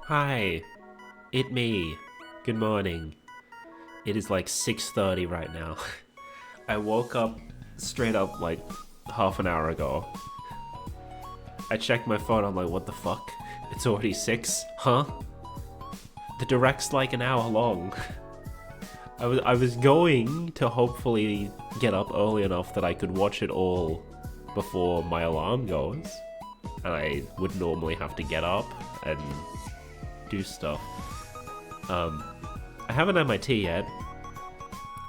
Hi, it me. Good morning. It is like 6:30 right now. I woke up straight up like half an hour ago. I checked my phone, I'm like, what the fuck? It's already 6? Huh? The direct's like an hour long. I was going to hopefully get up early enough that I could watch it all before my alarm goes. And I would normally have to get up and do stuff. I haven't had my tea yet,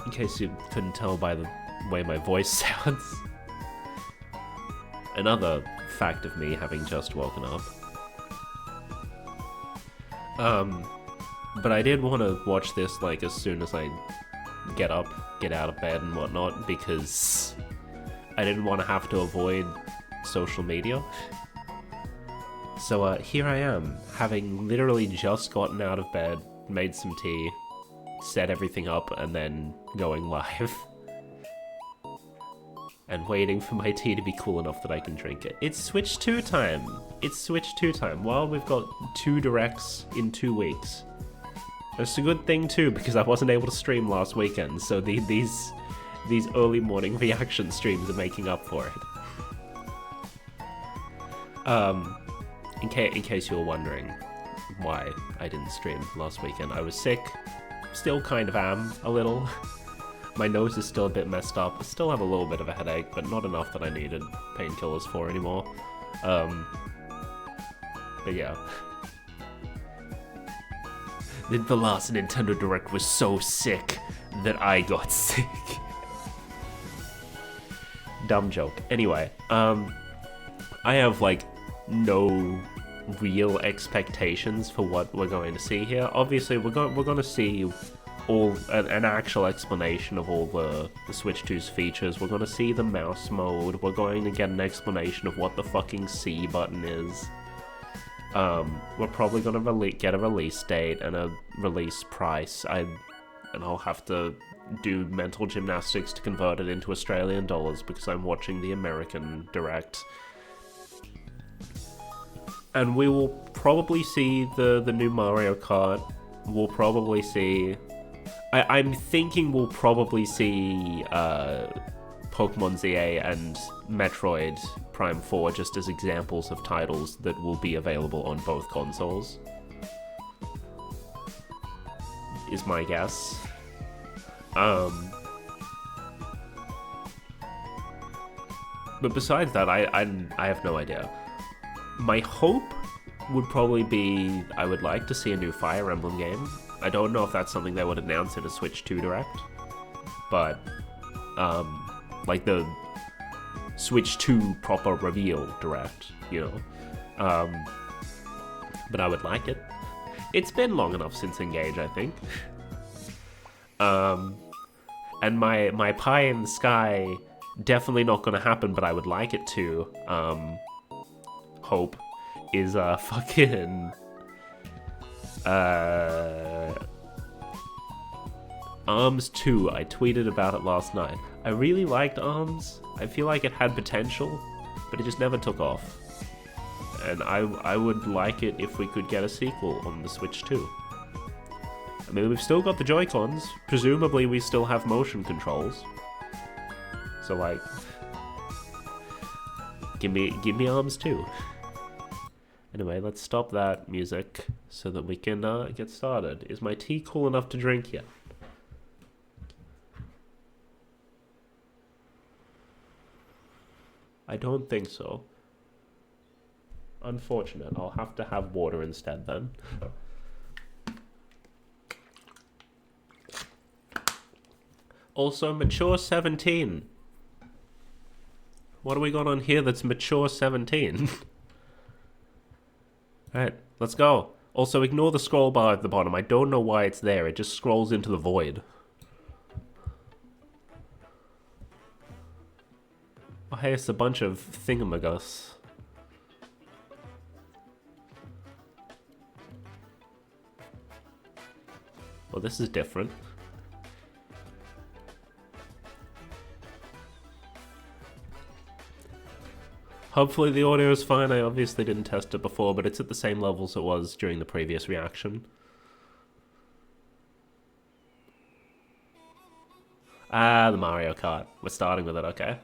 in case you couldn't tell by the way my voice sounds. Another fact of me having just woken up. But I did want to watch this like as soon as I get up, get out of bed and whatnot, because I didn't want to have to avoid social media. So here I am, having literally just gotten out of bed, made some tea, set everything up, and then going live. And waiting for my tea to be cool enough that I can drink it. It's Switch 2 time! It's Switch 2 time. Well, we've got 2 directs in 2 weeks. It's a good thing too, because I wasn't able to stream last weekend, so these early morning reaction streams are making up for it. In case you were wondering why I didn't stream last weekend, I was sick. Still kind of am, a little. My nose is still a bit messed up. I still have a little bit of a headache, but not enough that I needed painkillers for anymore. But yeah. The last Nintendo Direct was so sick that I got sick. Dumb joke. Anyway, I have like no real expectations for what we're going to see here. Obviously, we're going to see an actual explanation of all the Switch 2's features. We're going to see the mouse mode. We're going to get an explanation of what the fucking C button is. We're probably going to get a release date and a release price. And I'll have to do mental gymnastics to convert it into Australian dollars because I'm watching the American Direct. And we will probably see the new Mario Kart. We'll probably see... I'm thinking we'll probably see Pokemon ZA and Metroid Prime 4 just as examples of titles that will be available on both consoles. Is my guess. But besides that, I have no idea. My hope would probably be I would like to see a new Fire Emblem game. I don't know if that's something they would announce in a Switch 2 Direct, but like the Switch 2 proper reveal Direct, you know. But I would like it. It's been long enough since Engage, I think. And my pie in the sky, definitely not going to happen, but I would like it to. Hope is fucking ARMS 2. I tweeted about it last night. I really liked ARMS. I feel like it had potential, but it just never took off. And I would like it if we could get a sequel on the Switch 2. I mean, we've still got the Joy-Cons. Presumably we still have motion controls. So like, give me ARMS 2. Anyway, let's stop that music so that we can get started. Is my tea cool enough to drink yet? I don't think so. Unfortunate. I'll have to have water instead then. Also, Mature 17. What do we got on here that's Mature 17? Alright, let's go. Also, ignore the scroll bar at the bottom. I don't know why it's there. It just scrolls into the void. Oh, hey, it's a bunch of thingamagus. Well, this is different. Hopefully the audio is fine. I obviously didn't test it before, but it's at the same levels it was during the previous reaction. Ah, the Mario Kart. We're starting with it, okay.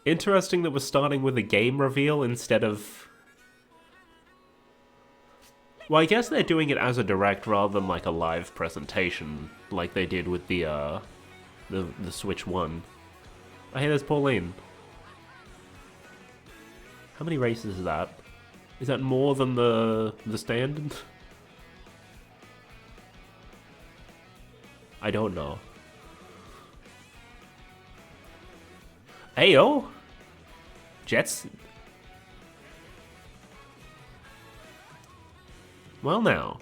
Interesting that we're starting with a game reveal instead of... Well, I guess they're doing it as a direct rather than like a live presentation, like they did with the Switch 1. Oh, hey, there's Pauline. How many races is that? Is that more than the standard? I don't know. Heyo! Jets? Well now.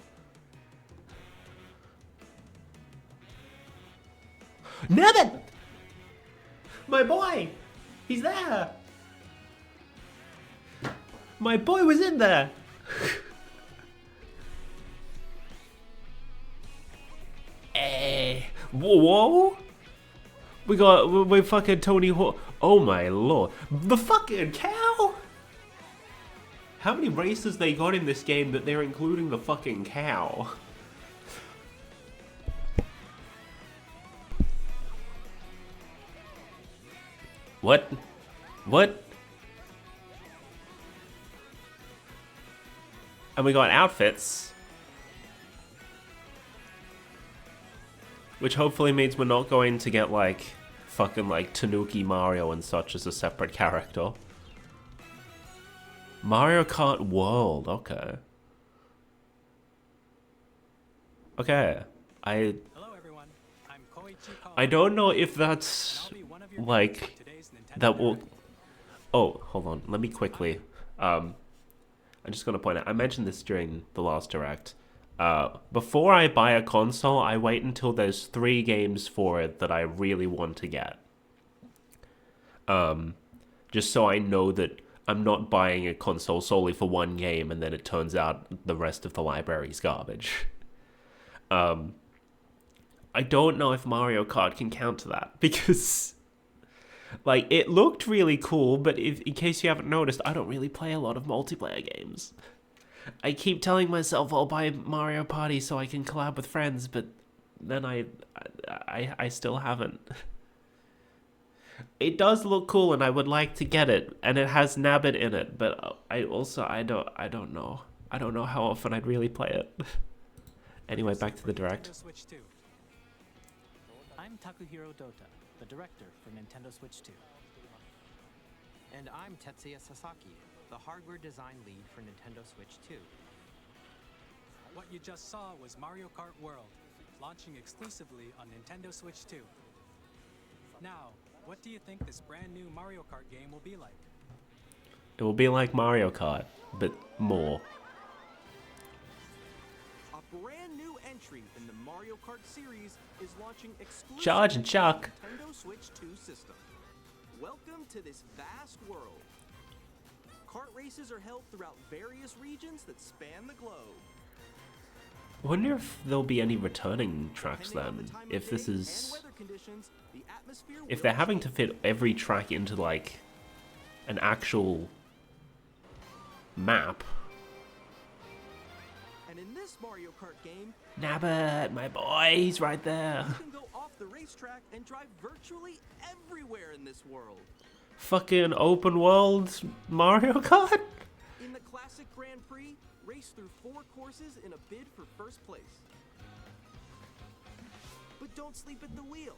Nevin! My boy! He's there! My boy was in there! Hey! Whoa! We fucking Tony Hawk. Oh my lord. The fucking cow? How many races they got in this game that they're including the fucking cow? What? What? And we got outfits. Which hopefully means we're not going to get like fucking like Tanuki Mario and such as a separate character. Mario Kart World, okay. Okay. Hello everyone. I'm I don't know if that's like that will... Oh, hold on. Let me quickly... I'm just going to point out, I mentioned this during the last Direct. Before I buy a console, I wait until there's 3 games for it that I really want to get. Just so I know that I'm not buying a console solely for one game and then it turns out the rest of the library's garbage. I don't know if Mario Kart can counter that because... Like, it looked really cool, but in case you haven't noticed, I don't really play a lot of multiplayer games. I keep telling myself I'll buy Mario Party so I can collab with friends, but then I still haven't. It does look cool, and I would like to get it, and it has Nabbit in it, but I don't know. I don't know how often I'd really play it. Anyway, back to the Direct. I'm Takuhiro Dota, the director for Nintendo Switch 2. And I'm Tetsuya Sasaki, the hardware design lead for Nintendo Switch 2. What you just saw was Mario Kart World, launching exclusively on Nintendo Switch 2. Now, what do you think this brand new Mario Kart game will be like? It will be like Mario Kart, but more. A brand new entry in the Mario Kart series is launching exclusively Charge and Chuck. on the Nintendo Switch 2 system. Welcome to this vast world. Kart races are held throughout various regions that span the globe. I wonder if there'll be any returning tracks then. If this is... If they're having to fit every track into, like, an actual map. And in this Mario Kart game, Nabbit, my boy, he's right there. you can go off the racetrack and drive virtually everywhere in this world. Fucking open world Mario Kart? In the classic Grand Prix, race through 4 courses in a bid for first place. But don't sleep at the wheel.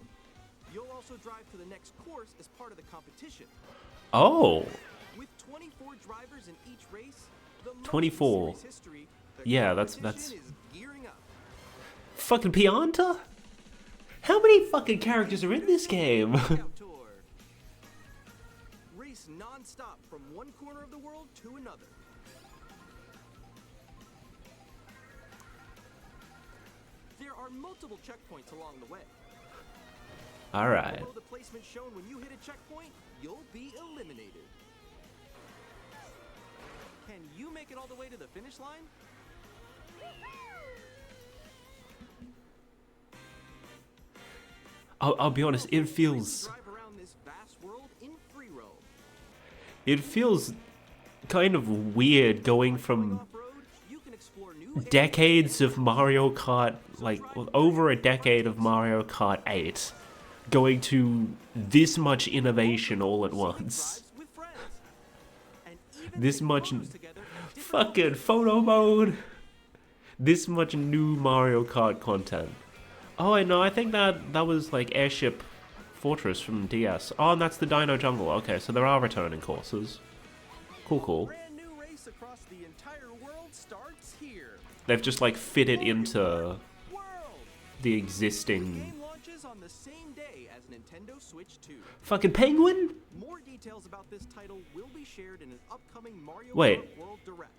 You'll also drive to the next course as part of the competition. Oh. With 24 drivers in each race, the 24. most in series history, the Yeah, that's competition is gearing up. fucking Pianta? How many fucking characters are in this game? Tour. Race non-stop from one corner of the world to another. There are multiple checkpoints along the way. All right. Although the placement shown when you hit a checkpoint, you'll be eliminated. Can you make it all the way to the finish line? I'll be honest, it feels... Drive around this It feels kind of weird going from Off-road, you can explore new decades of Mario Kart, like over a decade of Mario Kart 8, going to this much innovation all at once. drives with friends. And even This take much photos together at different fucking locations. photo mode. This much new Mario Kart content. Oh, I know. I think that was like Airship Fortress from DS. Oh, and that's the Dino Jungle. Okay, so there are returning courses. Cool. Brand new race across the entire world starts here. They've just like fit it into World. the The existing game launches on the same day as Nintendo Switch 2. fucking penguin. More details about this title will be shared in an upcoming Mario Wait. Kart World Direct.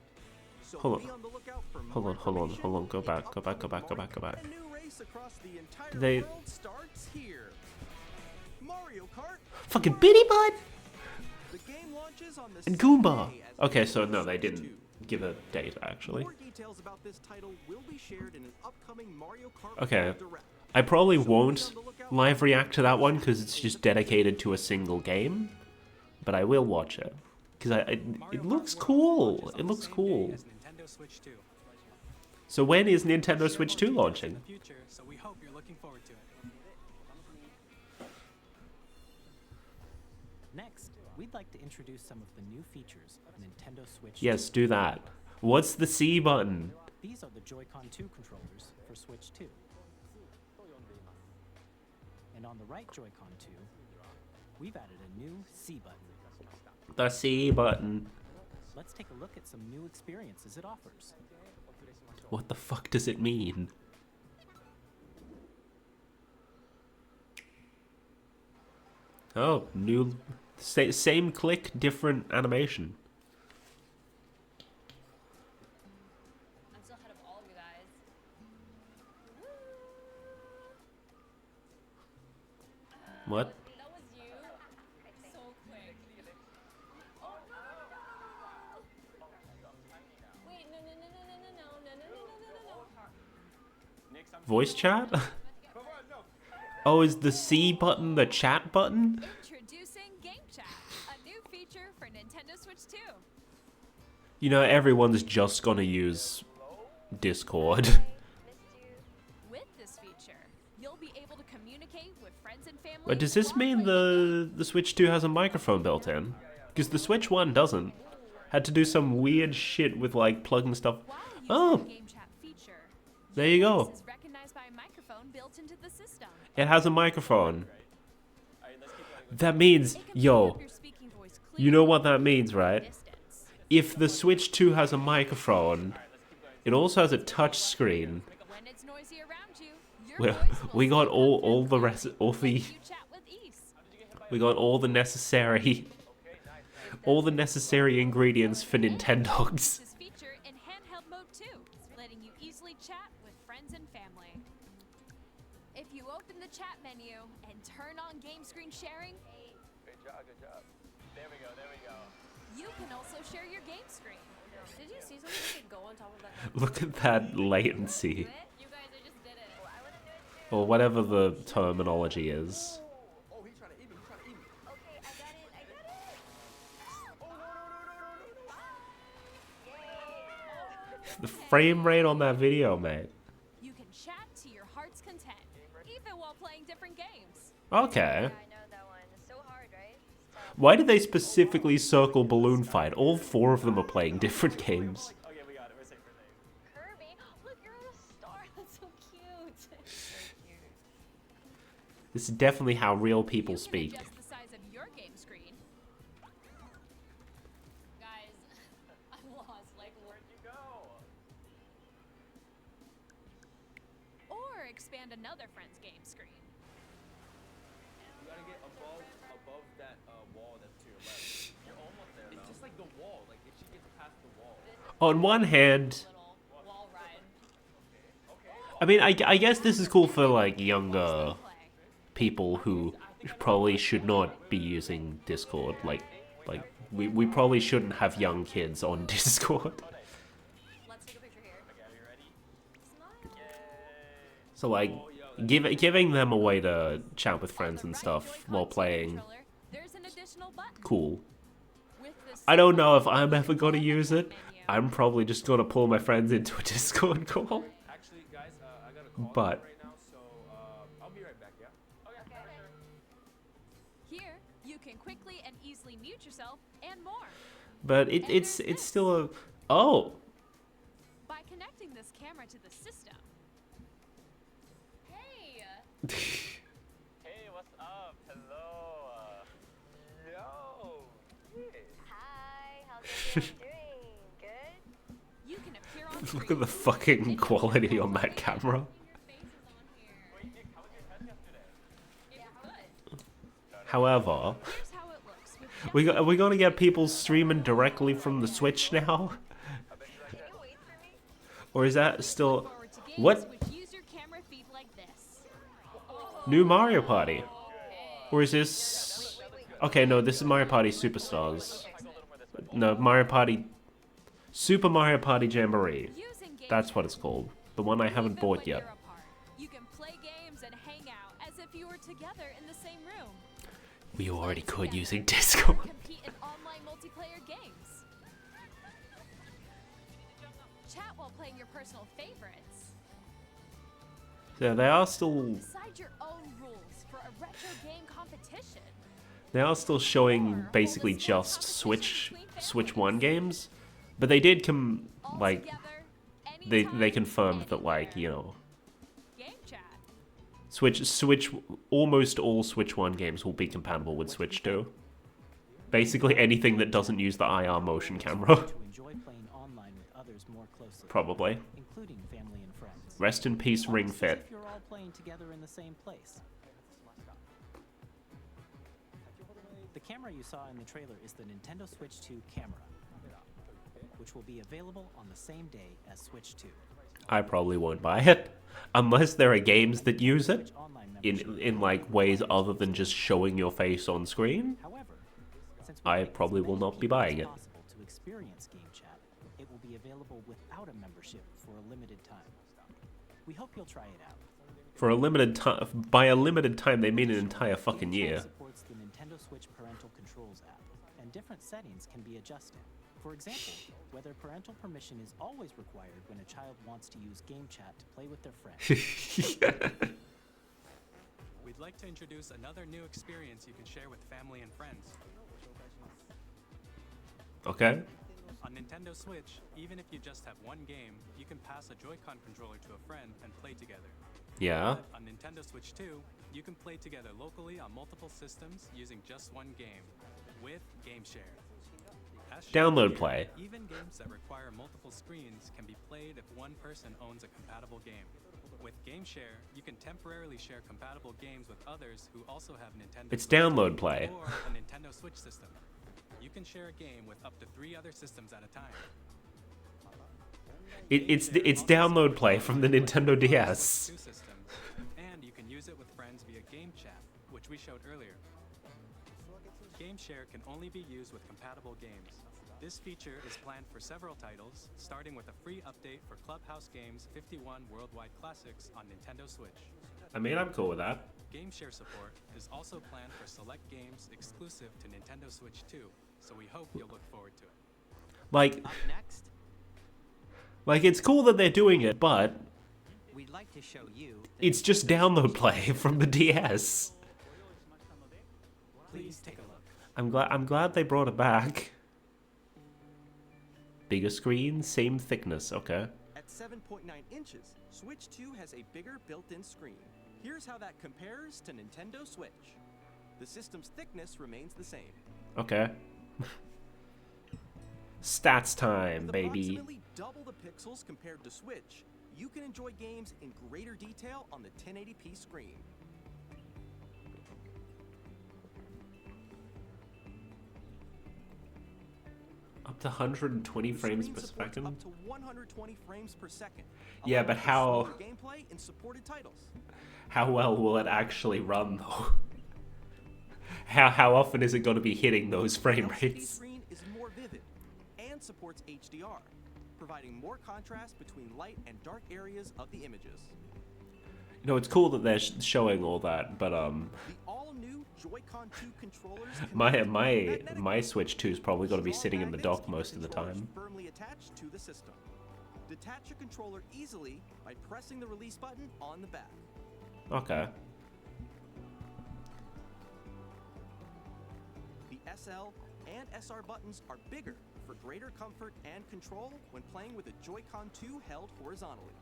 So Hold on. be on the lookout for Hold more on, hold on, information hold on. Go in back. upcoming Brand new race across the entire Did they- world starts here. Mario Kart Fucking Bitty Bud The game launches on the and same Goomba. day as Okay, so Nintendo no, they Switch didn't 2. give a date actually. More details about this title will be shared in an upcoming Mario Kart Okay. World Direct. I probably So be won't on the lookout live for react to that one more because it's just dedicated to a single game, but I will watch it because Mario it Kart looks World cool. launches on It the looks same day cool. as Nintendo Switch 2. So when is Nintendo Share Switch more 2 details in launching? the future, so we hope you're looking forward to it. Next, we'd like to introduce some of the new features of Nintendo Switch Yes, 2. do that. What's the C button? These are the Joy-Con 2 controllers for Switch 2. And on the right Joy-Con 2, we've added a new C button. The C button. Let's take a look at some new experiences it offers. What the fuck does it mean? Oh, new... Same click, different animation. I'm still ahead of all of you guys. What? That was you. So quick. Oh no! Wait, no. Voice chat? Oh, is the C button the chat button? Introducing Game Chat, a new feature for Nintendo Switch 2. You know, everyone's just gonna use Discord. With this feature, you'll be able to communicate with friends and family. But does this while mean playing the Switch 2 has a microphone built in? Because the Switch 1 doesn't. Had to do some weird shit with like plugging stuff. While using Oh, the Game Chat feature, there you your go. voice is recognized by a microphone built into the system. It has a microphone. That means, It can pick yo, up your speaking voice you know clearly what that from means, a right? distance. If the Switch 2 has a microphone, it also has a touch screen. When it's noisy around you, your We- voice will we got sync all- up all the clearly, rest- all the- letting you chat with ease. We got all the necessary ingredients for Nintendogs. This feature in handheld mode too, letting you easily chat with friends and family. If you open the chat menu and turn on game screen sharing, Good job. There we go. you can also share your game screen. Did you see something that could go on top of that? Look at that latency, You guys, I just did it. or whatever the terminology is. Oh, he's trying to eat me. Okay, I got it. The frame rate on that video, mate. You can chat to your heart's content, even while playing different games. Okay. I know that one. It's so hard, right? Why did they specifically circle Balloon Fight? All four of them are playing different games. Okay, we got it. We're safe. Kirby, look, you're a star. That's so cute. So cute. This is definitely how real people You can speak. adjust the size of your game screen, Guys, I'm lost. Like, Where'd you go? or expand another friend's game screen. You gotta get above that wall that's to your left. You're almost there, It's though. just like the wall. Like if she gets past the wall. On one hand, little wall ride. I mean, I guess this is cool for like younger Play. people who probably should not be using Discord. Like we probably shouldn't have young kids on Discord. Let's take a picture here. So like, giving them a way to chat with friends and stuff while playing, Controller, there's an additional button. cool. With I don't know if I'm ever gonna use it. I'm probably just gonna pull my friends into a Discord call. Actually, guys, I got a call But right now, so I'll be right back. Yeah. Okay. Here, you can quickly and easily mute yourself and more. but it's still a oh. By connecting this camera to the system. Hey! Hey, what's up? Hello. Yo. Hey. Hi, how's everyone doing? Good? You can appear on Look at the fucking quality on that camera. Wait, Nick, how was your test yesterday? However, Here's how it looks with we're gonna get people streaming directly from the Switch now, Can you wait for me? or is that still forward to games what which use your camera feed like this. new Mario Party, or is this? Okay, no, this is Mario Party Superstars. No, Mario Party, Super Mario Party Jamboree. Using game That's what it's called. The one I haven't even bought when yet. you're apart, you can play games and hang out as if you were together in the same room. We already could Together, using or Discord. compete in online multiplayer games. Chat while playing your personal favorites. Yeah, they are still Decide your own rules for a retro game competition. showing basically just Switch 1 games, but they did All like together, they anytime, confirmed that, anywhere. like, you know, Game chat. Switch almost all Switch 1 games will be compatible with Switch 2. Basically anything that doesn't use the IR motion camera. To enjoy playing online with others more closely, Probably. including family and friends. Rest in peace, Ring Almost as Fit. if you're all playing together in the same place. The camera you saw in the trailer is the Nintendo Switch 2 camera, which will be available on the same day as Switch 2. I probably won't buy it unless there are games that use it Switch Online in membership. like ways other than just showing your face on screen. However, since we I make as probably will many not be people as buying it. possible to experience game chat, it will be available without a membership for a limited time. We hope you'll try it out. For a limited time, by a limited time, they mean an entire fucking Game Chat year. supports the Nintendo Switch Parental Controls app, and different settings can be adjusted. For example, whether parental permission is always required when a child wants to use game chat to play with their friends. We'd like to introduce another new experience you can share with family and friends. Okay. On Nintendo Switch, even if you just have one game, you can pass a Joy-Con controller to a friend and play together. Yeah. But on Nintendo Switch 2, you can play together locally on multiple systems using just one game, with GameShare. As shown Download here, play. Even games that require multiple screens can be played if one person owns a compatible game. With GameShare, you can temporarily share compatible games with others who also have Nintendo It's Switch download play. or a Nintendo Switch system. You can share a game with up to 3 other systems at a time. It's GameShare also download supports play from the online Nintendo multiplayer DS. Switch 2 systems, and you can use it with friends via Game Chat, which we showed earlier. GameShare can only be used with compatible games. This feature is planned for several titles, starting with a free update for Clubhouse Games 51 Worldwide Classics on Nintendo Switch. I mean, I'm cool with that. GameShare support is also planned for select games exclusive to Nintendo Switch 2, so we hope you'll look forward to it. Like, Up next, it's cool that they're doing it, but we'd like to show you the it's just download play from the DS. Please take a look. I'm glad they brought it back. Bigger screen, same thickness. Okay. At 7.9 inches, Switch 2 has a bigger built-in screen. Here's how that compares to Nintendo Switch. The system's thickness remains the same. Okay. Stats time, With baby. approximately double the pixels compared to Switch, you can enjoy games in greater detail on the 1080p screen. Up to 120 The frames screen per supports second. Up to 120 frames per second. Yeah, allowing but for how- slower gameplay in supported titles. How well will it actually run, though? How often is it going to be hitting those frame LCD rates? screen is more vivid and supports HDR, providing more contrast between light and dark areas of the images. No, it's cool that they're showing all that, but The all-new Joy-Con 2 controllers can be my Switch 2 is probably going to be Strong sitting in the magnets dock keep most of the controllers time. Firmly attached to the system. Detach a controller easily by pressing the release button on the back. Okay. The SL and SR buttons are bigger for greater comfort and control when playing with a Joy-Con 2 held horizontally.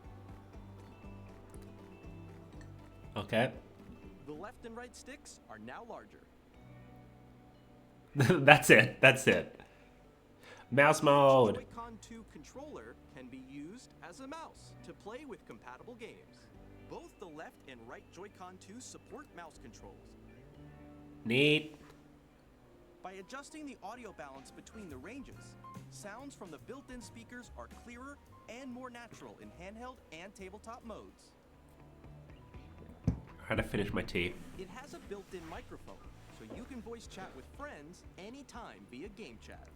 Okay. The left and right sticks are now larger. That's it. That's it. Mouse mode. Joy-Con 2 controller can be used as a mouse to play with compatible games. Both the left and right Joy-Con 2 support mouse controls. Neat. By adjusting the audio balance between the ranges, sounds from the built-in speakers are clearer and more natural in handheld and tabletop modes. I had to finish my tea. It has a built-in microphone, so you can voice chat with friends anytime via game chat.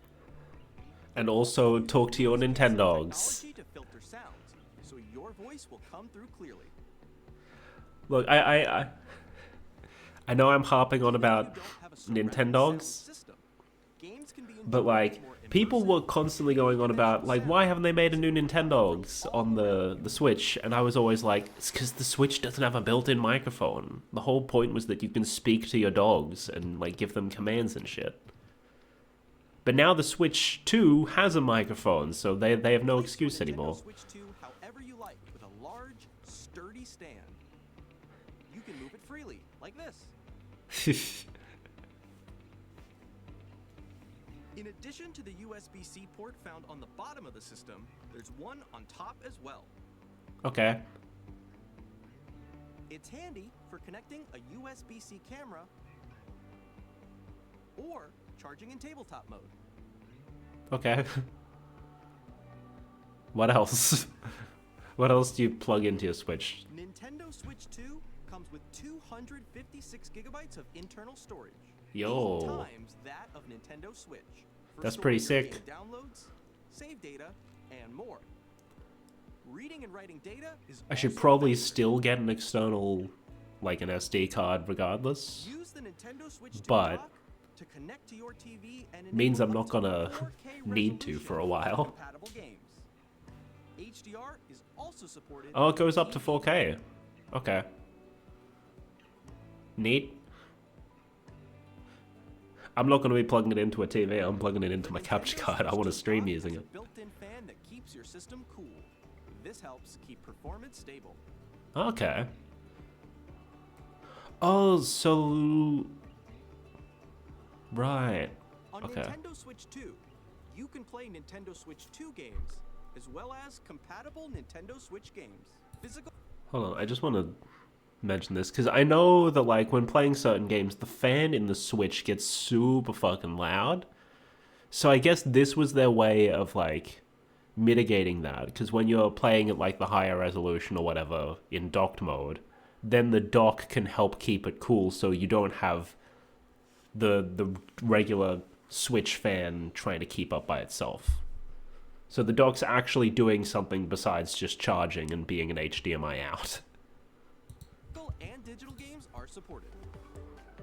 And also talk to your Nintendogs. Technology to filter sounds, so your voice will come through clearly. Look, I know I'm harping on about Nintendogs, but like people were constantly going on about like why haven't they made a new Nintendogs on the Switch, and I was always like, it's because the Switch doesn't have a built-in microphone. The whole point was that you can speak to your dogs and like give them commands and shit. But now the Switch 2 has a microphone, so they have no excuse anymore. Switch 2 however you like with a large, sturdy stand. You can move it freely, like this. In addition to the USB-C port found on the bottom of the system, there's one on top as well. Okay. It's handy for connecting a USB-C camera or charging in tabletop mode. Okay. What else? What else do you plug into your Switch? Nintendo Switch 2 comes with 256 gigabytes of internal storage. Yo. 8 times that of Nintendo Switch. For That's pretty storing sick. your game downloads, save data, and more. Reading and writing data is I should also probably faster. still get an external, like an SD card regardless. Use the Nintendo Switch 2 But dock to connect to your TV and means I'm enable not up to gonna 4K need to for a resolution while. compatible games. HDR is also supported. Oh, it goes in up to TV. 4K. Okay. Neat. I'm not going to be plugging it into a TV. I'm plugging it into my capture card. I want to stream using it. Built-in fan that keeps your system cool. This helps keep performance stable. Okay. Oh, so... Right. On Okay. Nintendo Switch 2, you can play Nintendo Switch 2 games, as well as compatible Nintendo Switch games. Physical. Hold on, I just want to mention this, because I know that, like, when playing certain games, the fan in the Switch gets super fucking loud. So I guess this was their way of, like, mitigating that, because when you're playing at, like, the higher resolution or whatever in docked mode, then the dock can help keep it cool so you don't have the regular Switch fan trying to keep up by itself. So the dock's actually doing something besides just charging and being an HDMI out. And digital games are supported.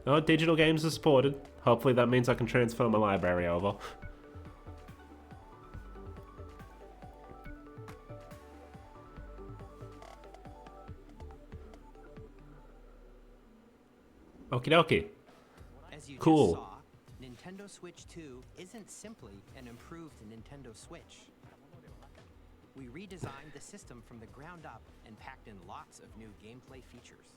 Oh, digital games are supported. Hopefully that means I can transfer my library over. Okie dokie. As you Cool. just saw, Nintendo Switch 2 isn't simply an improved Nintendo Switch. We redesigned the system from the ground up and packed in lots of new gameplay features.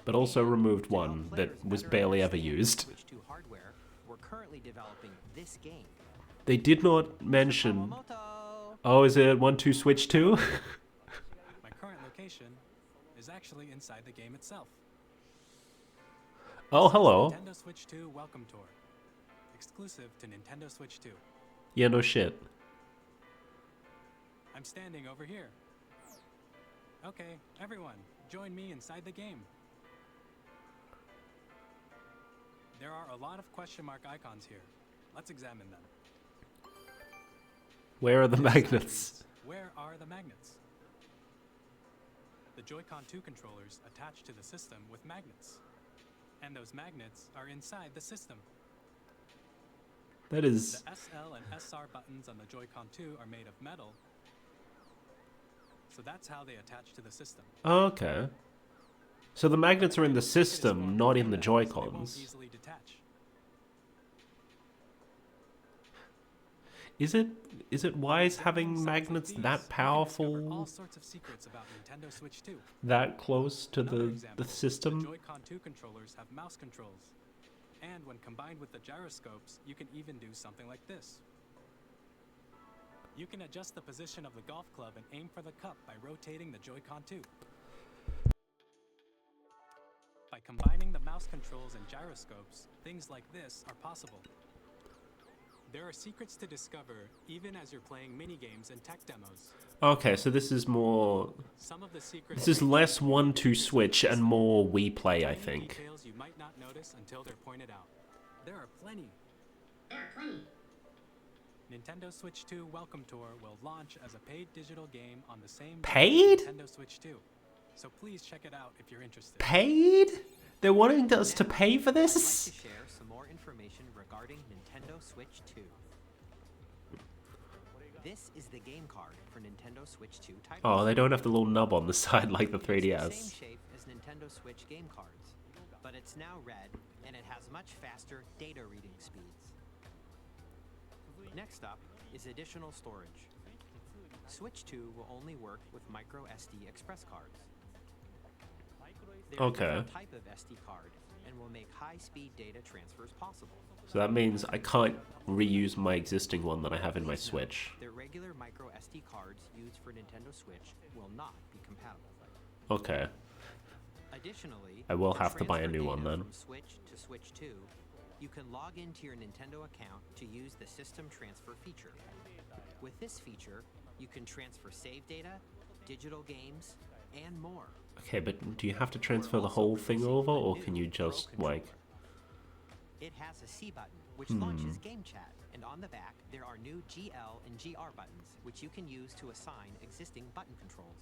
But also And removed to help one players that was better barely ever understand used. Switch 2 hardware, we're currently developing this game. They did not mention... Kawamoto! Oh, is it 1-2 Switch 2? My current location is actually inside the game itself. Oh, hello. Nintendo Switch 2 Welcome Tour. Exclusive to Nintendo Switch 2. Yeah, no shit. I'm standing over here. Okay, everyone, join me inside the game. There are a lot of question mark icons here. Let's examine them. Where are the This magnets? means, where are the magnets? The Joy-Con 2 controllers attach to the system with magnets. And those magnets are inside the system. That is... The SL and SR buttons on the Joy-Con 2 are made of metal, so that's how they attach to the system. Okay. So the magnets are in the It is small system, not in the and they won't Joy-Cons. easily detach. Is it wise having Sounds like magnets these, that you can discover powerful, all sorts of secrets about Nintendo Switch 2. that close to Another the example, system? The Joy-Con 2 controllers have mouse controls. And when combined with the gyroscopes, you can even do something like this. You can adjust the position of the golf club and aim for the cup by rotating the Joy-Con 2. By combining the mouse controls and gyroscopes, things like this are possible. There are secrets to discover even as you're playing minigames and tech demos. Okay, so this is more... Some of the secrets This is may less be 1-2 Switch and more Wii Play, I many think. details you might not notice until they're pointed out. There are plenty. Nintendo Switch 2 Welcome Tour will launch as a paid digital game on the same day Paid? as Nintendo Switch 2. So please check it out if you're interested. Paid? They're wanting us to pay for I'd like this? to share some more information regarding Nintendo Switch 2. This is the game card for Nintendo Switch 2 titles. Oh, they don't have the little nub on the side like the It's the 3DS. same shape as Nintendo Switch game cards, but it's now red and it has much faster data reading speeds. Next up is additional storage. Switch 2 will only work with micro SD express cards. They're a Okay. different type of SD card and will make high-speed data transfers possible. So that means I can't reuse my existing one that I have in my Please note Switch. that regular micro SD cards used for Nintendo Switch will not be compatible. Okay. Additionally, I will have to buy a transfer new one data then. From Switch to Switch 2, you can log into your Nintendo account to use the System Transfer feature. With this feature, you can transfer save data, digital games, and more. Okay, but do you have to transfer the whole thing over, or can you just, like... It has a C button, which launches Game Chat, and on the back, there are new GL and GR buttons, which you can use to assign existing button controls.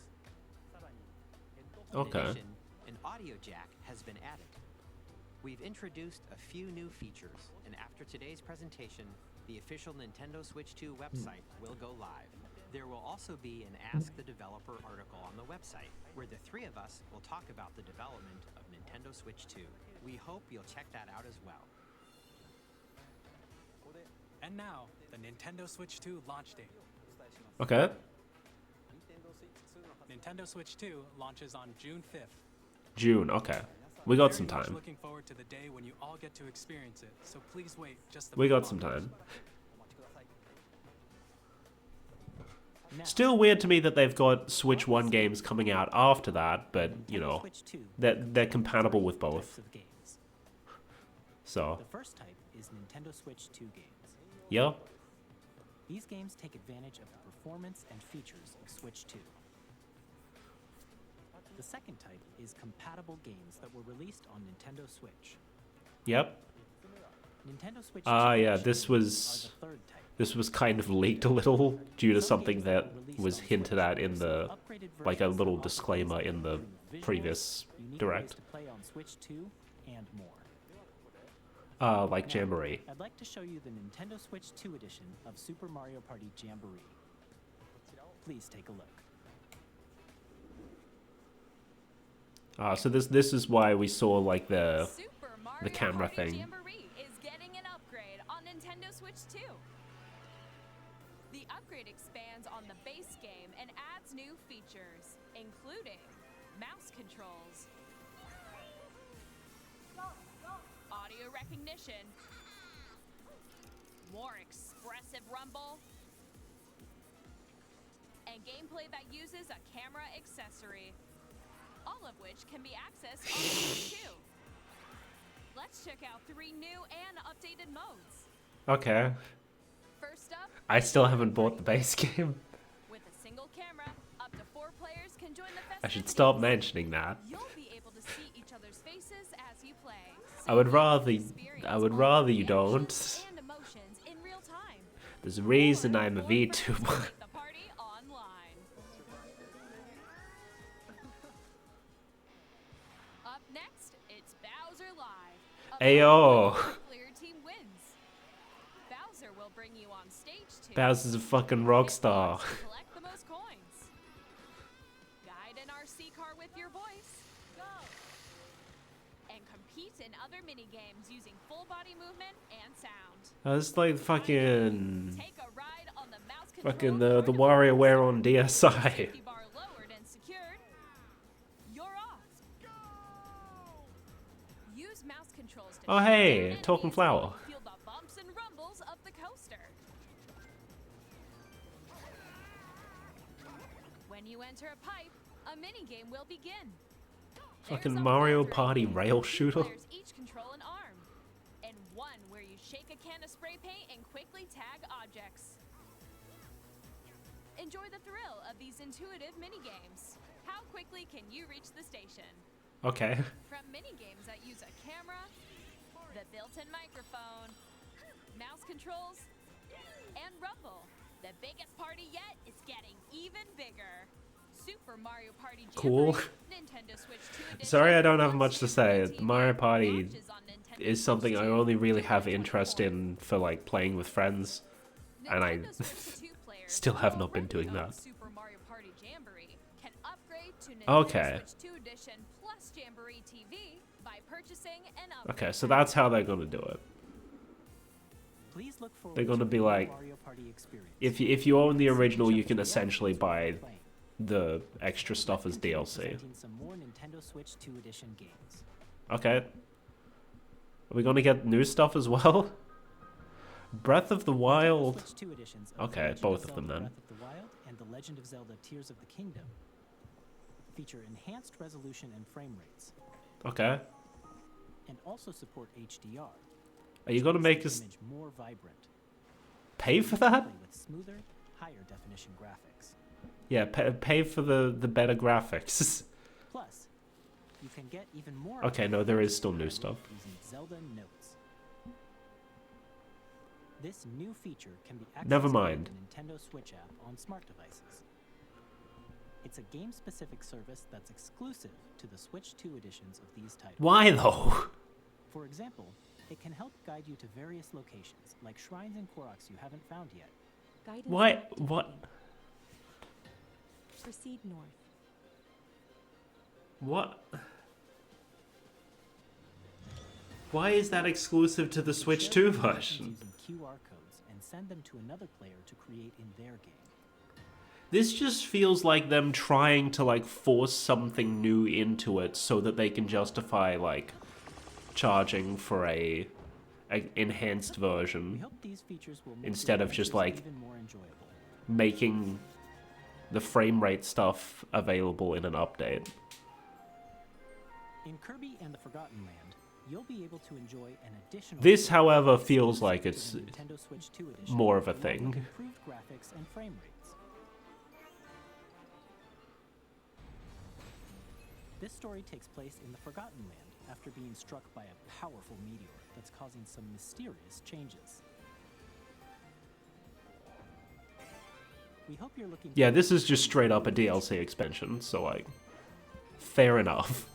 In Okay. addition, an audio jack has been added. We've introduced a few new features, and after today's presentation, the official Nintendo Switch 2 website will go live. There will also be an Ask the Developer article on the website, where the three of us will talk about the development of Nintendo Switch 2. We hope you'll check that out as well. And now, the Nintendo Switch 2 launch date. Okay. Nintendo Switch 2 launches on June 5th. June, okay. We got some Very much time. looking forward to the day when you all get to experience it, so please wait just a We bit got some longer. time. Now, Still weird to me that they've got Switch 1 games coming out after that, but, you Nintendo know, Switch 2 they're compatible with types both. of games. So, The first type is Nintendo Switch 2 games. yeah. These games take advantage of the performance and features of Switch 2. The second type is compatible games that were released on Nintendo Switch. Yep. Nintendo Switch 2 Yeah, editions this was... are the third type. This was kind of leaked a little due to Some something games that were released was on hinted Switch at in receive the, upgraded like a versions little that offer disclaimer games in the including visuals, previous unique direct. ways to play on Switch 2, and more. Like Now, Jamboree. I'd like to show you the Nintendo Switch 2 edition of Super Mario Party Jamboree. Please take a look. So this is why we saw like the Super Mario camera Party thing. Jamboree is getting an upgrade on Nintendo Switch 2. The upgrade expands on the base game and adds new features, including mouse controls, audio recognition, more expressive rumble, and gameplay that uses a camera accessory, all of which can be accessed on Switch 2. Let's check out 3 new and updated modes. Okay. First up, I still haven't bought the base game. with a single camera, up to 4 players can join the festivities. I should stop mentioning that. You'll be able to see each other's faces as you play. I would you rather can experience I would all rather the you reactions don't. and emotions in real time. There's a reason Or I'm a join friends to VTuber. make the party online. Ayo. Player team wins. Bowser will bring you on stage too. Bowser's a fucking rock star. Collect the most coins. Guide an RC car with your voice. Go. And compete in other mini games using full body movement and sound. That's like fucking Take a ride on the mouse fucking the WarioWare on DSi. bar lowered and secured. You're off. Use mouse controls to Oh shoot hey, down talking enemies flower. while you feel the bumps and rumbles of the coaster. When you enter a pipe, a mini game will begin. Fucking There's a Mario filter Party game rail where two shooter. players each control an arm, and one where you shake a can of spray paint and quickly tag objects. Enjoy the thrill of these intuitive mini games. How quickly can you reach the station? Okay. From mini games that use a camera, the built-in microphone, mouse controls, and rumble, the biggest party yet is getting even bigger. Super Mario Party Cool. Jamboree, Nintendo Switch 2 edition, Sorry I don't have much to launches say. on TV, Mario Party launches on Nintendo is Switch something I 2 only really have 2024. interest in for like playing with friends, and I Nintendo Switch 2 players still have who not been already doing own that. Super Mario Party Jamboree can upgrade to Nintendo Okay. Switch 2 edition plus Jamboree TV by purchasing an upgrade. Okay, so that's how they're gonna do it. Please look forward They're gonna to be the new like, Mario Party experience. if you own the original, you can Jump into essentially the action buy while playing. the extra stuff as Continue DLC. presenting some more Nintendo Switch 2 edition games. Okay. Are we gonna get new stuff as well? Breath of the Wild. Switch 2 editions of Okay, The Legend both of of them Zelda then. Breath of the Wild and The Legend of Zelda Tears of the Kingdom feature enhanced resolution and frame rates, Okay. and also support HDR. Are you which gonna makes make the us image more vibrant? pay for that? Play with smoother, higher definition graphics. Yeah, pay for the better graphics. Plus, you can get even more. Okay, no, there is still new stuff. Using Zelda Notes. This new feature can be accessed Never via mind. the Nintendo Switch app on smart devices. It's a game-specific service that's exclusive to the Switch 2 editions of these titles. Why though? For example, it can help guide you to various locations, like shrines and Koroks you haven't found yet. Guidance Why? activated. What? Proceed north. What? Why is that exclusive to the Switch Share 2 your impressions version? using QR codes and send them to another player to create in their game. This just feels like them trying to like force something new into it so that they can justify like charging for a enhanced We version hope these features will make instead your of just adventures like even more enjoyable. making the frame rate stuff available in an update. In Kirby and the Forgotten Land, you'll be able to enjoy an additional. This, however, feels like exclusive it's to the Nintendo Switch 2 edition, more of a along with thing. Improved graphics and frame rates. This story takes place in the Forgotten Land after being struck by a powerful meteor that's causing some mysterious changes. We hope you're looking. Yeah, forward this to is just seeing straight up a the new DLC expansion, so like, fair enough.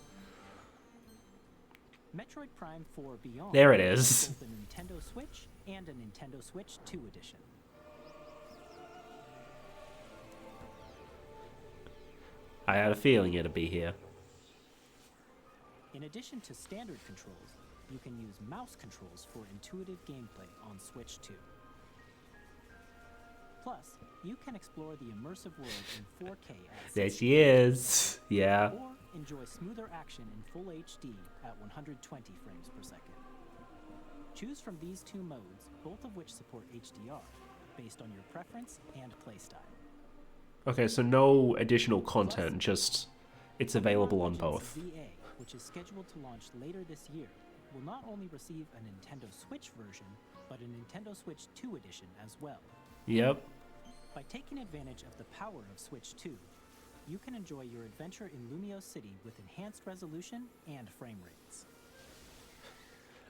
Metroid Prime 4 Beyond. There it is. Both a Nintendo Switch and a Nintendo Switch 2 edition. I had a feeling it'd be here. In addition to standard controls, you can use mouse controls for intuitive gameplay on Switch 2. Plus, you can explore the immersive world in 4K at There 60 she is. Yeah. or enjoy smoother action in full HD at 120 frames per second. Choose from these two modes, both of which support HDR, based on your preference and playstyle. Okay, so no additional content, just it's available on Legends both. VA, which is scheduled to launch later this year, will not only receive a Nintendo Switch version, but a Nintendo Switch 2 edition as well. Yep. By taking advantage of the power of Switch 2, you can enjoy your adventure in Lumio City with enhanced resolution and frame rates.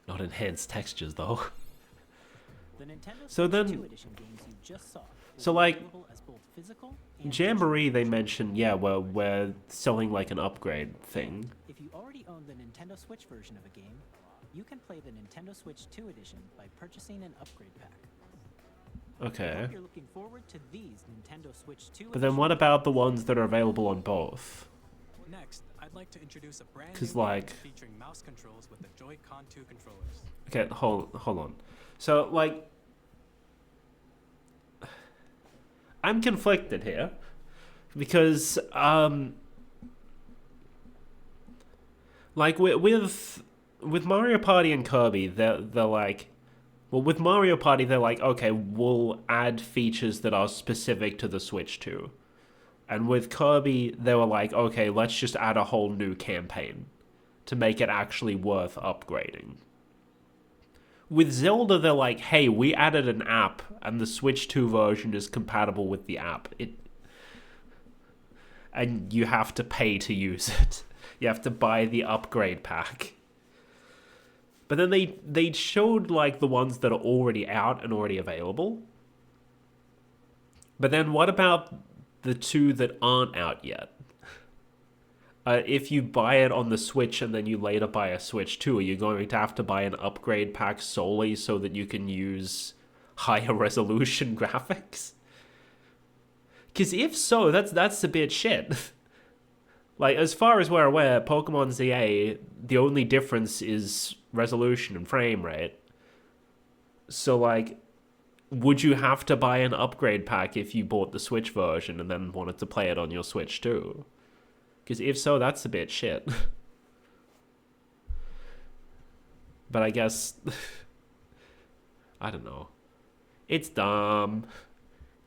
Not enhanced textures though. The Nintendo So Switch then- 2 edition games you just saw will So be like, available as both physical and Jamboree, digital they versions. mentioned, yeah, we're selling like an upgrade thing. If you already own the Nintendo Switch version of a game, You can play the Nintendo Switch 2 edition by purchasing an upgrade pack. Okay. You're looking forward to these Nintendo Switch 2 But then what about the ones that are available on both? Next, I'd like to introduce a brand 'Cause, new like- game featuring mouse controls with the Joy-Con 2 controllers. Okay, hold on. So, like, I'm conflicted here because, like, with Mario Party and Kirby, they're like, well, with Mario Party, they're like, okay, we'll add features that are specific to the Switch 2. And with Kirby, they were like, okay, let's just add a whole new campaign to make it actually worth upgrading. With Zelda, they're like, hey, we added an app, and the Switch 2 version is compatible with the app. And you have to pay to use it. You have to buy the upgrade pack. But then they showed, like, the ones that are already out and already available. But then what about the two that aren't out yet? If you buy it on the Switch and then you later buy a Switch 2, are you going to have to buy an upgrade pack solely so that you can use higher resolution graphics? Because if so, that's a bit shit. Like, as far as we're aware, Pokemon ZA, the only difference is resolution and frame rate. So, like, would you have to buy an upgrade pack if you bought the Switch version and then wanted to play it on your Switch too? Because if so, that's a bit shit. But I guess... I don't know. It's dumb.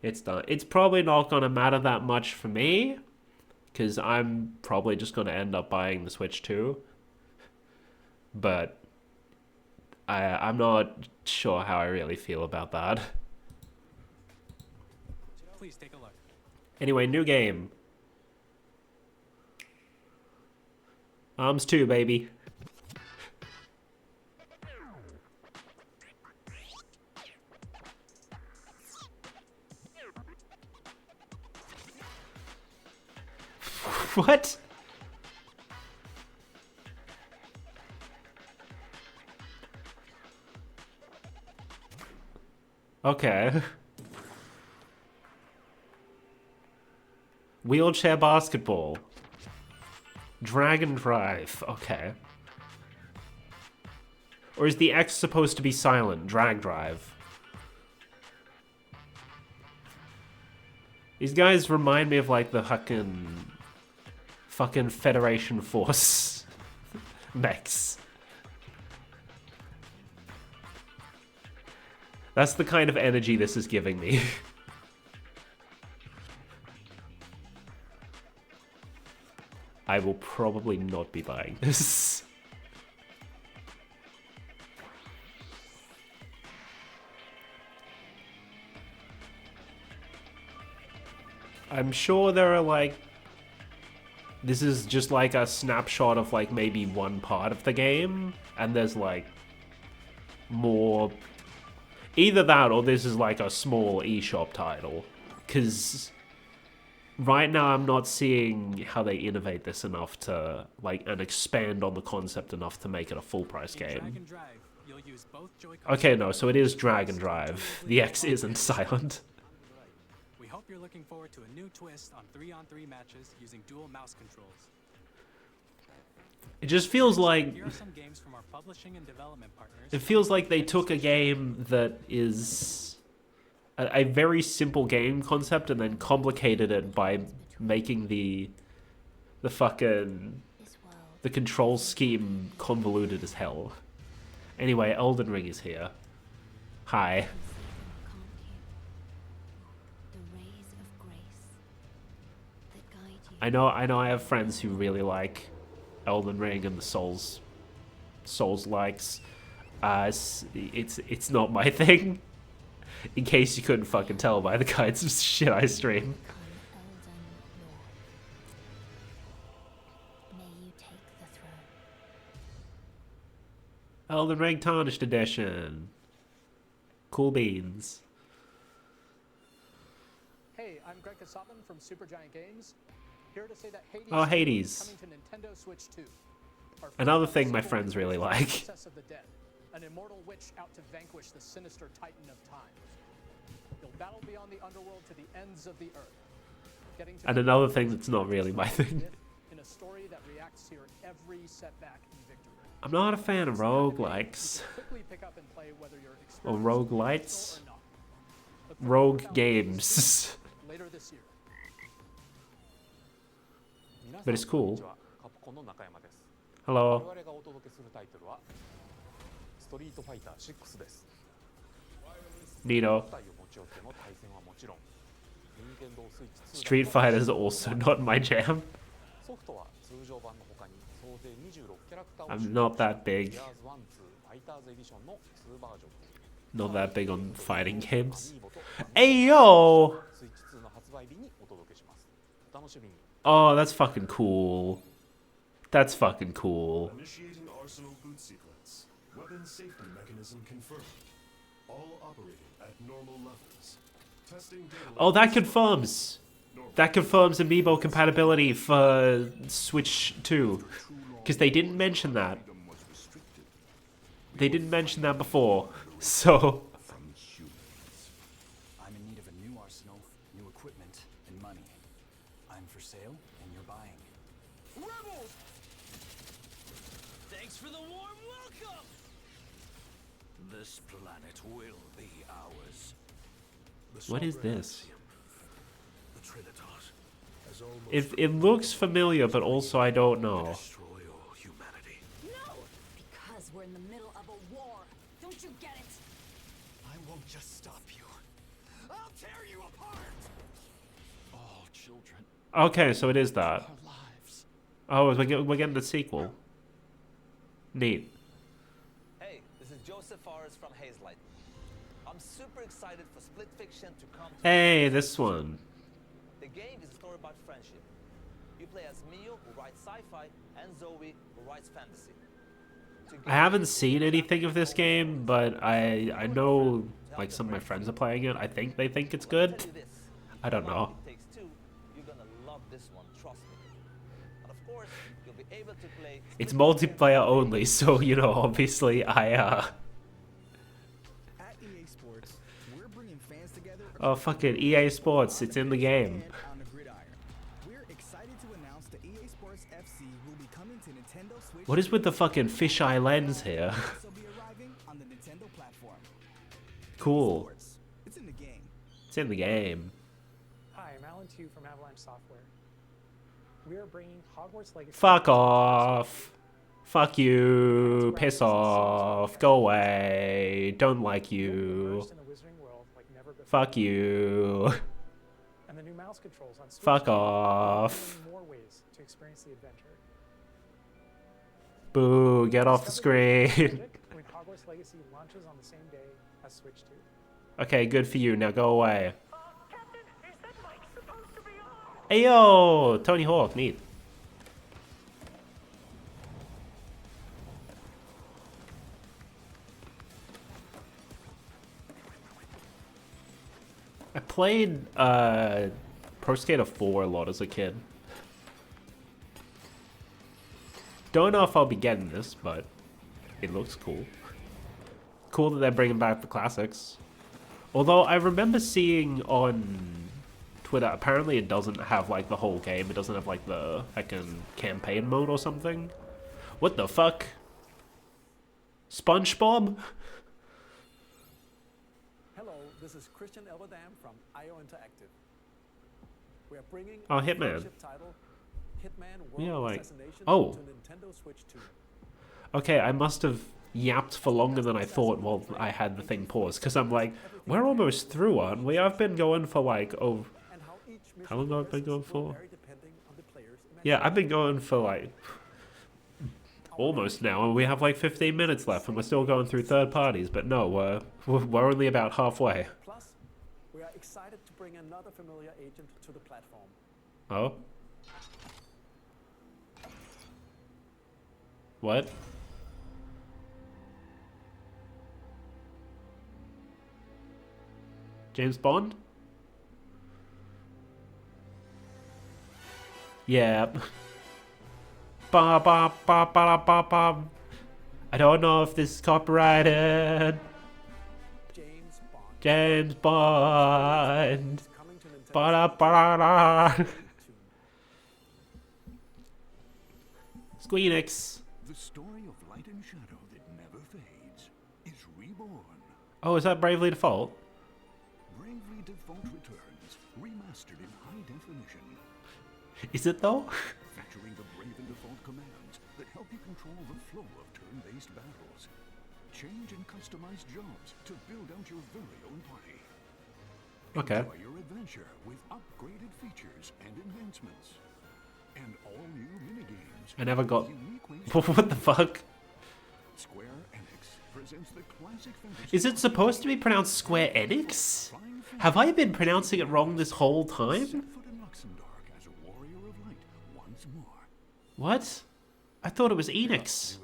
It's dumb. It's probably not going to matter that much for me, because I'm probably just going to end up buying the Switch 2. But I'm not sure how I really feel about that. Please take a look. Anyway, new game. Arms 2, baby. What? Okay. Wheelchair basketball. Dragon Drive. Okay. Or is the X supposed to be silent? Drag Drive. These guys remind me of, like, the fucking Federation Force mechs. That's the kind of energy this is giving me. I will probably not be buying this. I'm sure there are, like... This is just like a snapshot of, like, maybe one part of the game, and there's, like, more... Either that, or this is, like, a small eShop title. Because right now I'm not seeing how they innovate this enough to, like, and expand on the concept enough to make it a full-price game. Okay, no, so it is Drag and Drive. The X isn't silent. We hope you're looking forward to a new twist on 3-on-3 matches using dual mouse controls. It just feels like... Here are some games from our publishing and development partners. It feels like they took a game that is a very simple game concept and then complicated it by making the control scheme convoluted as hell. Anyway, Elden Ring is here. Hi. I know I have friends who really like Elden Ring and the Souls likes. It's not my thing. In case you couldn't fucking tell by the kinds of shit I stream. Elden Ring Tarnished Edition. Cool beans. Hey, I'm Greg Kasabin from Supergiant Games. Here to say that Hades, Oh, Hades. is coming to Nintendo Switch 2. Another thing my friends really like. Princess of the Dead, an immortal witch out to vanquish the sinister titan of time. You'll battle beyond the underworld to the ends of the earth. And another thing that's not really my thing. In a story that reacts to your every setback and victory. I'm not a fan of roguelikes. Or roguelites. Rogue games. Later this year. But it's cool. Hello. Nino. Street Fighter is also not my jam. I'm not that big. Not that big on fighting games. Ayo! Oh, that's fucking cool. That's fucking cool. Initiating arsenal boot sequence. Weapon safety mechanism confirmed. All operating at normal levels. Testing data. Oh, that confirms. That confirms amiibo compatibility for Switch 2. Because they didn't mention that. They didn't mention that before. So... I'm in need of a new arsenal, new equipment, and money. I'm for sale, and you're buying. Rebels! Thanks for the warm welcome! This planet will be ours. What is this? The Trinitas has almost It looks familiar, but also I don't know. destroy all humanity. No! Because we're in the middle of a war. Don't you get it? I won't just stop you. I'll tear you apart. All children. Okay, so it is that. Our lives. Oh, we're getting the sequel. Neat. Hey, this is Joseph Forrest from Hazelight. I'm super excited for Split Fiction to come to Hey, this one. The game is a story about friendship. You play as Mio, who writes sci-fi, and Zoe, who writes fantasy. I haven't seen anything of this game, but I know like some of my friends are playing it. I think they think it's good. I don't know. It Takes Two, you're gonna love this one, trust me. And of course, you'll be able to play. It's multiplayer only, so you know, obviously At EA Sports, we're bringing fans together. Oh fuck it, EA Sports, it's in the game. On the gridiron. We're excited to announce the EA Sports FC will be coming to Nintendo Switch. What is with the fucking fisheye lens here? Will be arriving on the Nintendo platform. Cool. It's in the game. It's in the game. Hi, I'm Alan Tu from Avalanche Software. We are bringing Hogwarts Legacy. Fuck off. Fuck you. Piss off. Go away. Don't like you. Fuck you. And the new mouse controls on Switch Fuck 2 will off. bring more ways to experience the adventure. Boo, get off the screen. When Hogwarts Legacy launches on the same day as Switch 2. Okay, good for you. Now go away. Ayo! Tony Hawk, neat. I played Pro Skater 4 a lot as a kid. Don't know if I'll be getting this, but it looks cool. Cool that they're bringing back the classics. Although I remember seeing on Twitter, apparently it doesn't have like the whole game. It doesn't have like the campaign mode or something. What the fuck? SpongeBob? Hello, this is Christian Elverdam from IO Interactive. We are bringing Oh, our Hitman. flagship title, Hitman World Yeah, like- Assassination oh. to Nintendo Switch 2. Okay, I must have yapped for longer than I thought while I had the thing paused. Because I'm like, we're almost through, aren't we? I've been going for like, oh... How long have I been going for? Yeah, I've been going for like... almost now, and we have like 15 minutes left, and we're still going through third parties. But no, we're only about halfway. Plus, we are excited to bring another familiar agent to the platform. Oh? What? James Bond? Ba ba ba ba ba ba. I don't know if this is copyrighted. James Bond. Ba da ba da. Squeenix. The story of light and shadow that never fades is reborn. Oh, is that Bravely Default? Bravely Default returns, remastered in high definition. Is it though? Featuring the Bravely Default commands that help you control the flow of turn-based battles. Change and customize jobs to build out your very own party. Okay. Enjoy your adventure with upgraded features and enhancements. And all new minigames. I never got. What the fuck? Square Enix presents the classic fantasy. Is it supposed to be pronounced Square Enix? Have I been pronouncing it wrong this whole time? What? I thought it was Enix.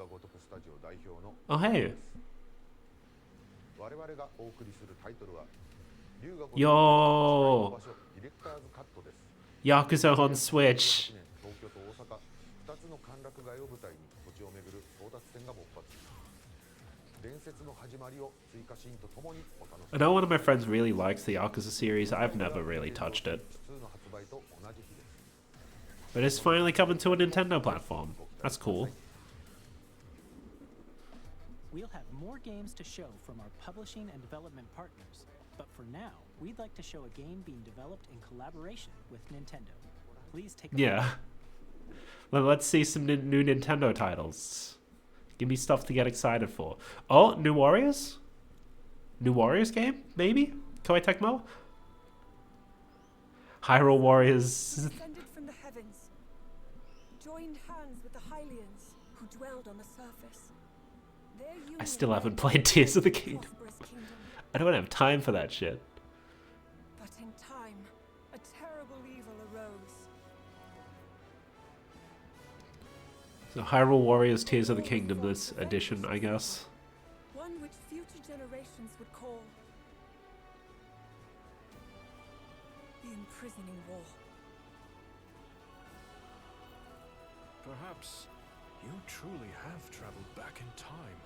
Oh hey. Yo. Yakuza on Switch. I know one of my friends really likes the Yakuza series. I've never really touched it. But it's finally coming to a Nintendo platform. That's cool. We'll have more games to show from our publishing and development partners. But for now, we'd like to show a game being developed in collaboration with Nintendo. Please take a look. Yeah. Well, let's see some new Nintendo titles. Give me stuff to get excited for. Oh, New Warriors? New Warriors game? Maybe? Koei Tecmo? Hyrule Warriors. Descended from the heavens, joined hands with the Hylians who dwelled on the surface. I still haven't played Tears of the Kingdom. I don't have time for that shit. But in time, a terrible evil arose. So Hyrule Warriors Tears of the Kingdom, this edition, I guess. One which future generations would call the imprisoning war. Perhaps you truly have traveled back in time.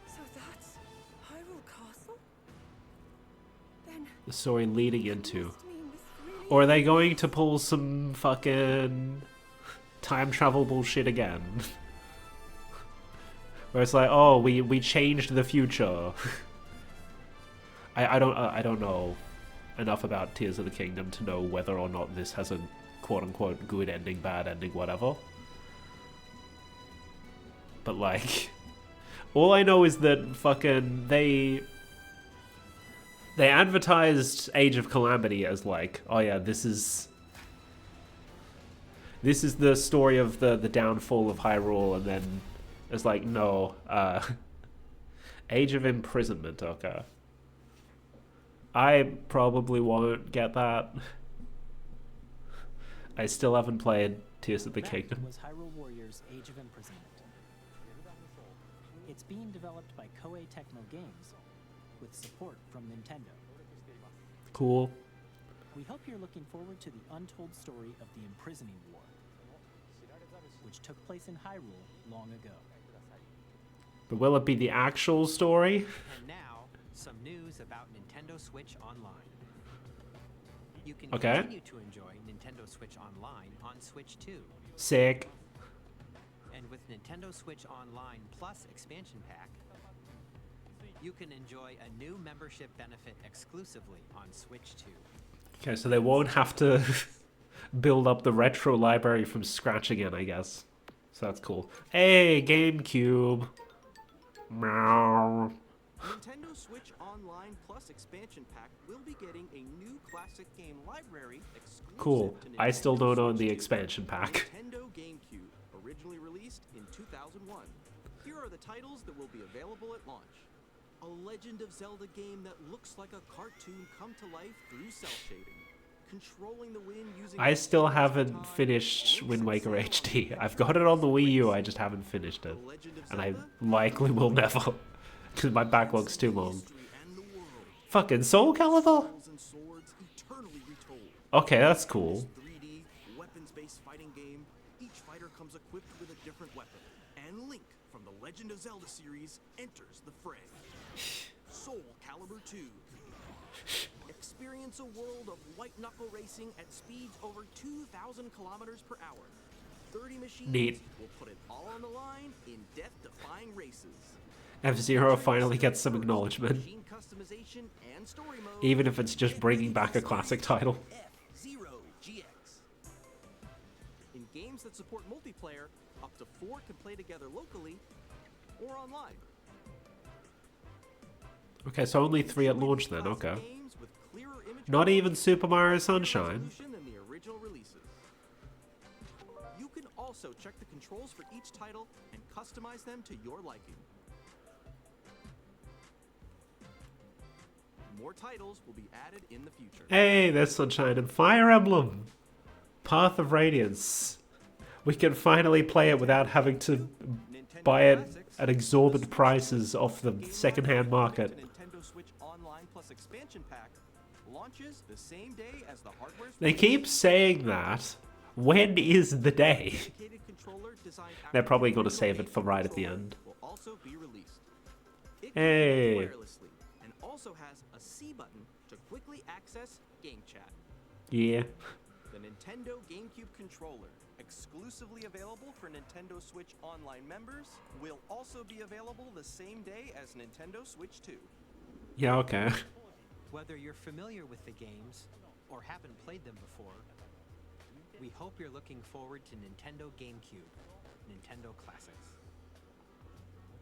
So that's Hyrule Castle? Then The story leading into. Or are they going to pull some fucking time travel bullshit again? Where it's like, oh, we changed the future. I don't know enough about Tears of the Kingdom to know whether or not this has a quote-unquote good ending, bad ending, whatever. But like, all I know is that fucking they advertised Age of Calamity as like, oh yeah, this is the story of the downfall of Hyrule, and then it's like, no, Age of Imprisonment, okay. I probably won't get that. I still haven't played Tears of the Kingdom. Was Hyrule Warriors Age of Imprisonment. It's being developed by Koei Tecmo Games with support from Nintendo. Cool. We hope you're looking forward to the untold story of the Imprisoning War, which took place in Hyrule long ago. But will it be the actual story? And now, some news about Nintendo Switch Online. You can Okay. continue to enjoy Nintendo Switch Online on Switch 2. Sick. And with Nintendo Switch Online Plus expansion pack, you can enjoy a new membership benefit exclusively on Switch 2. Okay, so they won't have to build up the retro library from scratch again, I guess. So that's cool. Hey, GameCube. Meow. Nintendo Switch Online Plus expansion pack will be getting a new classic game library exclusive Cool. to I still don't own the Switch 2. expansion pack. Nintendo GameCube, originally released in 2001. Here are the titles that will be available at launch. A Legend of Zelda game that looks like a cartoon come to life through cell shading. Controlling the wind using I still haven't finished Wind Waker HD. I've got it on the Wii U, I just haven't finished it. And I likely will never. Because my backlog's too long. Fucking Soul Calibur? and swords eternally retold. Okay, that's cool. 3D, weapons-based fighting game. Each fighter comes equipped with a different weapon. And Link from the Legend of Zelda series enters the fray. Soul Calibur 2. Experience a world of white-knuckle racing at speeds over 2,000 kilometers per hour. 30 machines Neat. will put it all on the line in death-defying races. F-Zero finally gets some acknowledgement. Machine customization and story mode. Even if it's just bringing back a classic title. F-Zero GX. In games that support multiplayer, up to 4 can play together locally or online. Okay, so only 3 at launch then, okay. Games with clearer image Not even Super Mario Sunshine. resolution than the original releases. You can also check the controls for each title and customize them to your liking. More titles will be added in the future. Hey, there's Sunshine and Fire Emblem. Path of Radiance. We can finally play it without having to buy it at exorbitant prices off the second-hand market. Nintendo Switch Online Plus expansion pack launches the same day as the hardware. They keep saying that. When is the day? They're probably going to save it for right at the end. Will also be released. It Hey. wirelessly and also has a C button to quickly access game chat. Yeah. The Nintendo GameCube controller, exclusively available for Nintendo Switch Online members, will also be available the same day as Nintendo Switch 2. Yeah, okay. Whether you're familiar with the games or haven't played them before, we hope you're looking forward to Nintendo GameCube, Nintendo Classics.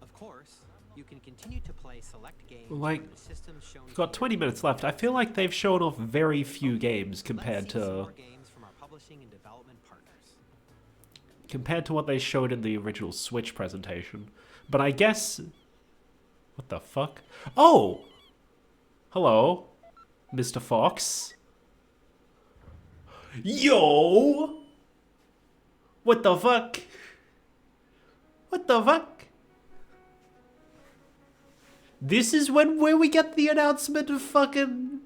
Of course, you can continue to play select games Like, from the systems shown we've got here. 20 minutes left. I feel like they've shown off very few games compared Let's see some to more games from our publishing and development partners. what they showed in the original Switch presentation. But I guess... What the fuck? Oh! Hello, Mr. Fox. Yo! What the fuck? What the fuck? This is where we get the announcement of fucking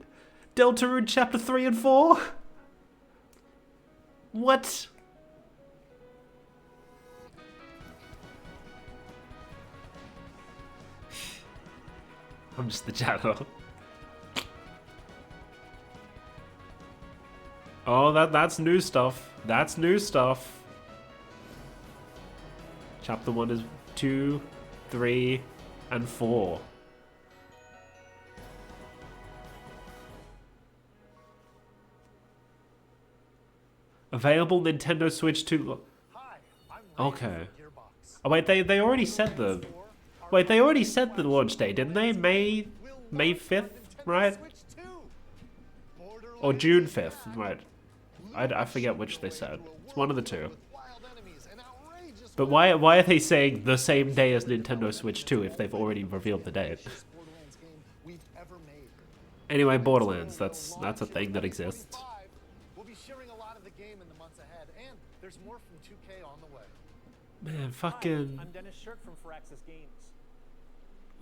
Deltarune Chapter 3 and 4? What? I'm just the janitor. Oh, that's new stuff. That's new stuff. Chapter 1 is 2, 3, and 4. Available Nintendo Switch 2. Okay. Oh wait, they already said the. Wait, they already said the launch date, didn't they? May 5th, right? Or June 5th, right? I forget which they said. It's one of the two. But why are they saying the same day as Nintendo Switch 2 if they've already revealed the date? Anyway, Borderlands, that's a thing that exists. We'll be sharing a lot of the game in the months ahead, and there's more from 2K on the way. Man, fucking... I'm Dennis Shirk from Firaxis Games.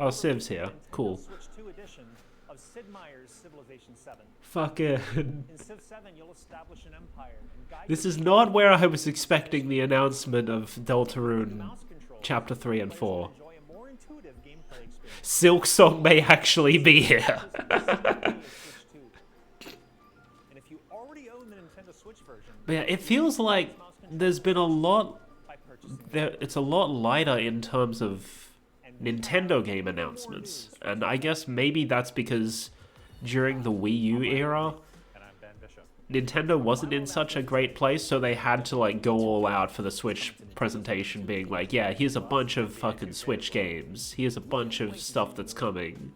Oh, Civ's here. Cool. Switch 2 edition of Sid Meier's Civilization 7. Fucking... In Civ 7, you'll establish an empire and guide This is not where I was expecting the announcement of Deltarune Chapter 3 and 4. Silk Song may actually be here. And if you already own the Nintendo Switch version, But yeah, it feels like there's been a lot... It's a lot lighter in terms of Nintendo game announcements. And I guess maybe that's because during the Wii U era, Nintendo wasn't in such a great place, so they had to like go all out for the Switch presentation, being like, yeah, here's a bunch of fucking Switch games. Here's a bunch of stuff that's coming.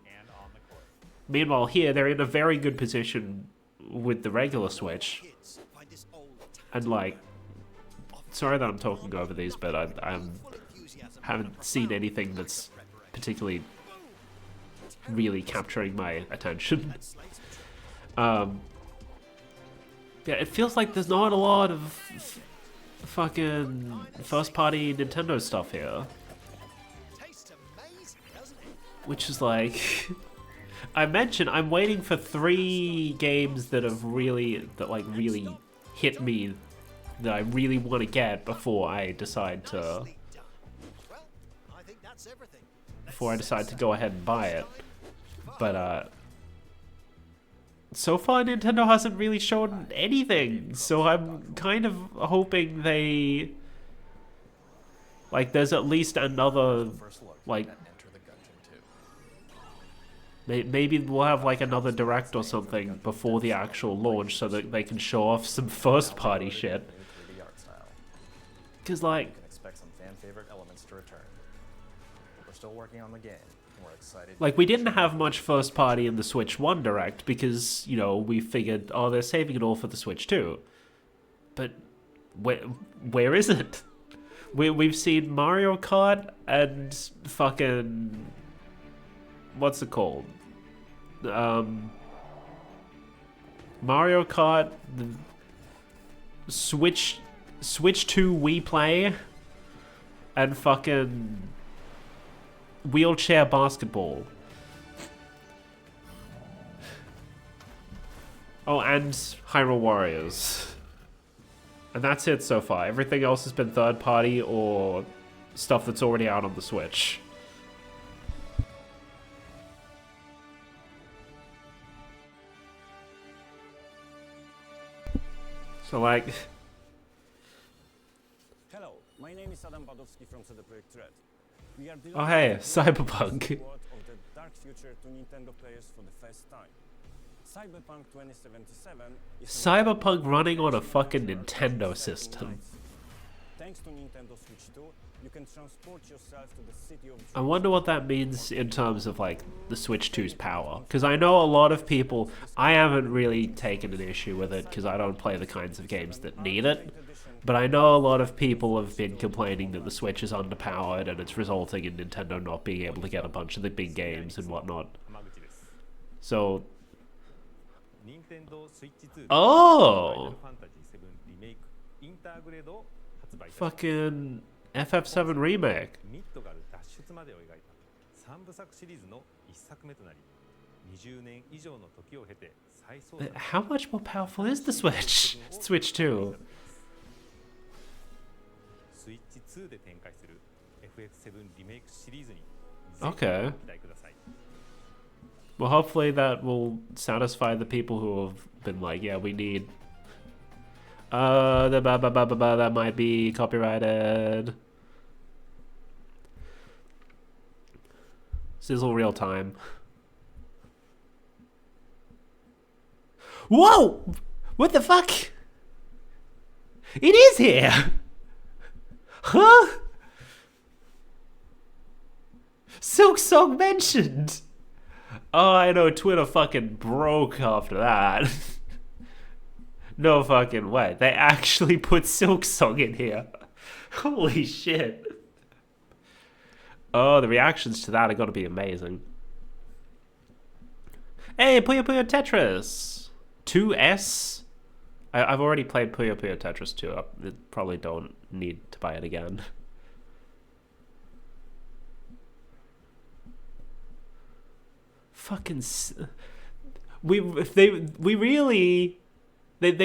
Meanwhile, here, they're in a very good position with the regular Switch. And like, sorry that I'm talking over these, but I haven't seen anything that's particularly really capturing my attention. Yeah, it feels like there's not a lot of fucking first-party Nintendo stuff here. Which is like... I mentioned I'm waiting for 3 games that have really hit me, that I really want to get before I decide to go ahead and buy it. But so far Nintendo hasn't really shown anything, so I'm kind of hoping they there's at least another maybe we'll have another direct or something before the actual launch so that they can show off some first party shit. Because you can expect some fan favorite elements to return. We're still working on the game, and we're excited. We didn't have much first party in the Switch 1 direct because, you know, we figured, oh, they're saving it all for the Switch 2. But where is it? We've seen Mario Kart and fucking, what's it called? Mario Kart, the Switch 2 Wii Play, and fucking wheelchair basketball. Oh, and Hyrule Warriors. And that's it so far. Everything else has been third party or stuff that's already out on the Switch. So Hello, my name is Adam Badowski from CD Projekt Red. We are oh hey, Cyberpunk. World of the dark future to Nintendo players for the first time. Cyberpunk 2077 is Cyberpunk running on a fucking Nintendo system. Thanks to Nintendo Switch 2, you can transport yourself to the city of I wonder what that means in terms of the Switch 2's power, because I know a lot of people, I haven't really taken an issue with it because I don't play the kinds of games that need it, but I know a lot of people have been complaining that the Switch is underpowered and it's resulting in Nintendo not being able to get a bunch of the big games and whatnot. So oh! Fucking FF7 remake. How much more powerful is the Switch? Switch 2. Okay. Well, hopefully that will satisfy the people who have been like, yeah, we need... that might be copyrighted. Sizzle real time. Whoa! What the fuck? It is here! Huh? Silk Song mentioned! Oh, I know, Twitter fucking broke after that. No fucking way. They actually put Silk Song in here. Holy shit. Oh, the reactions to that are going to be amazing. Hey, Puyo Puyo Tetris 2S. I've already played Puyo Puyo Tetris 2. I probably don't need to buy it again. Fucking... They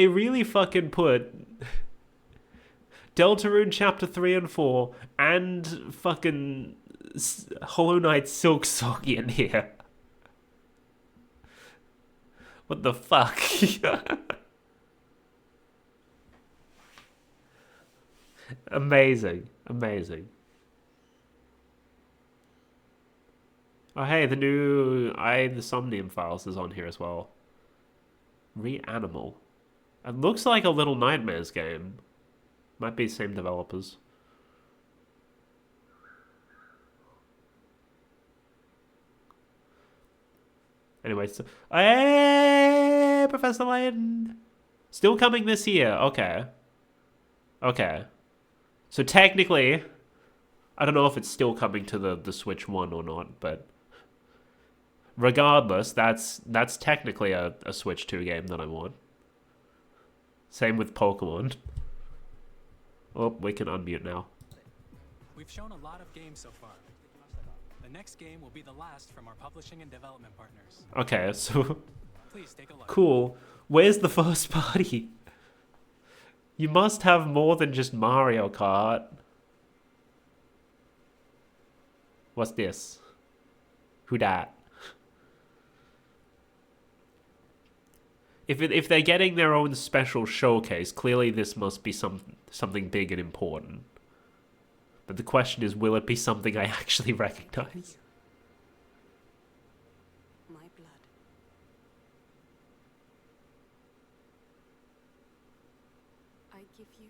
really fucking put Deltarune Chapter 3 and 4 and fucking Hollow Knight Silk Song in here. What the fuck? Amazing. Amazing. Oh hey, the new the Somnium Files is on here as well. Reanimal. It looks like a Little Nightmares game. Might be the same developers. Anyway, so... Hey, Professor Layton! Still coming this year. Okay. Okay. So technically, I don't know if it's still coming to the Switch 1 or not, but... Regardless, that's technically a Switch 2 game that I want. Same with Pokemon. Oh, we can unmute now. We've shown a lot of games so far. The next game will be the last from our publishing and development partners. Okay, so Please take a look. cool. Where's the first party? You must have more than just Mario Kart. What's this? Who dat? If they're getting their own special showcase, clearly this must be something big and important. But the question is, will it be something I actually recognize? My blood. I give you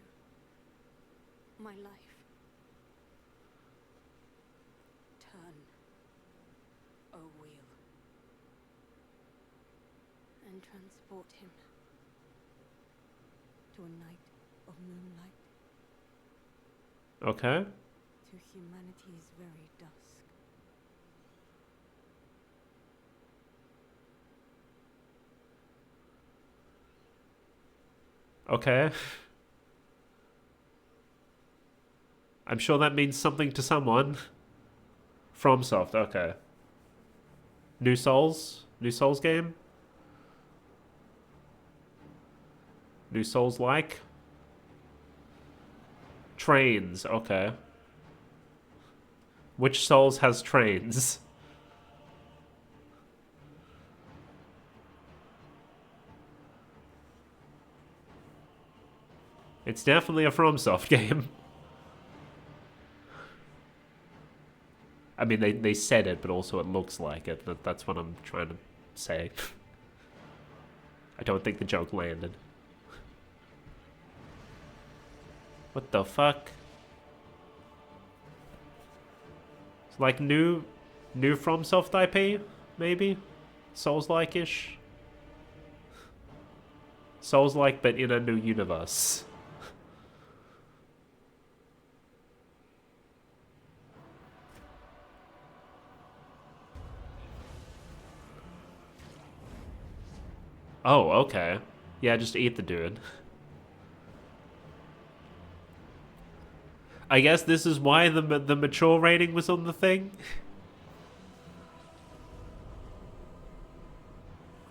my life. Turn, O wheel, and transport him to a night of moonlight, Okay. to humanity's very dusk. Okay. I'm sure that means something to someone. FromSoft, okay. New Souls? New Souls game? New Souls-like? Trains, okay. Which Souls has trains? It's definitely a FromSoft game. I mean, they said it, but also it looks like it. That's what I'm trying to say. I don't think the joke landed. What the fuck? It's like new FromSoft IP, maybe? Souls-like-ish? Souls-like, but in a new universe. Oh, okay. Yeah, just eat the dude. I guess this is why the mature rating was on the thing.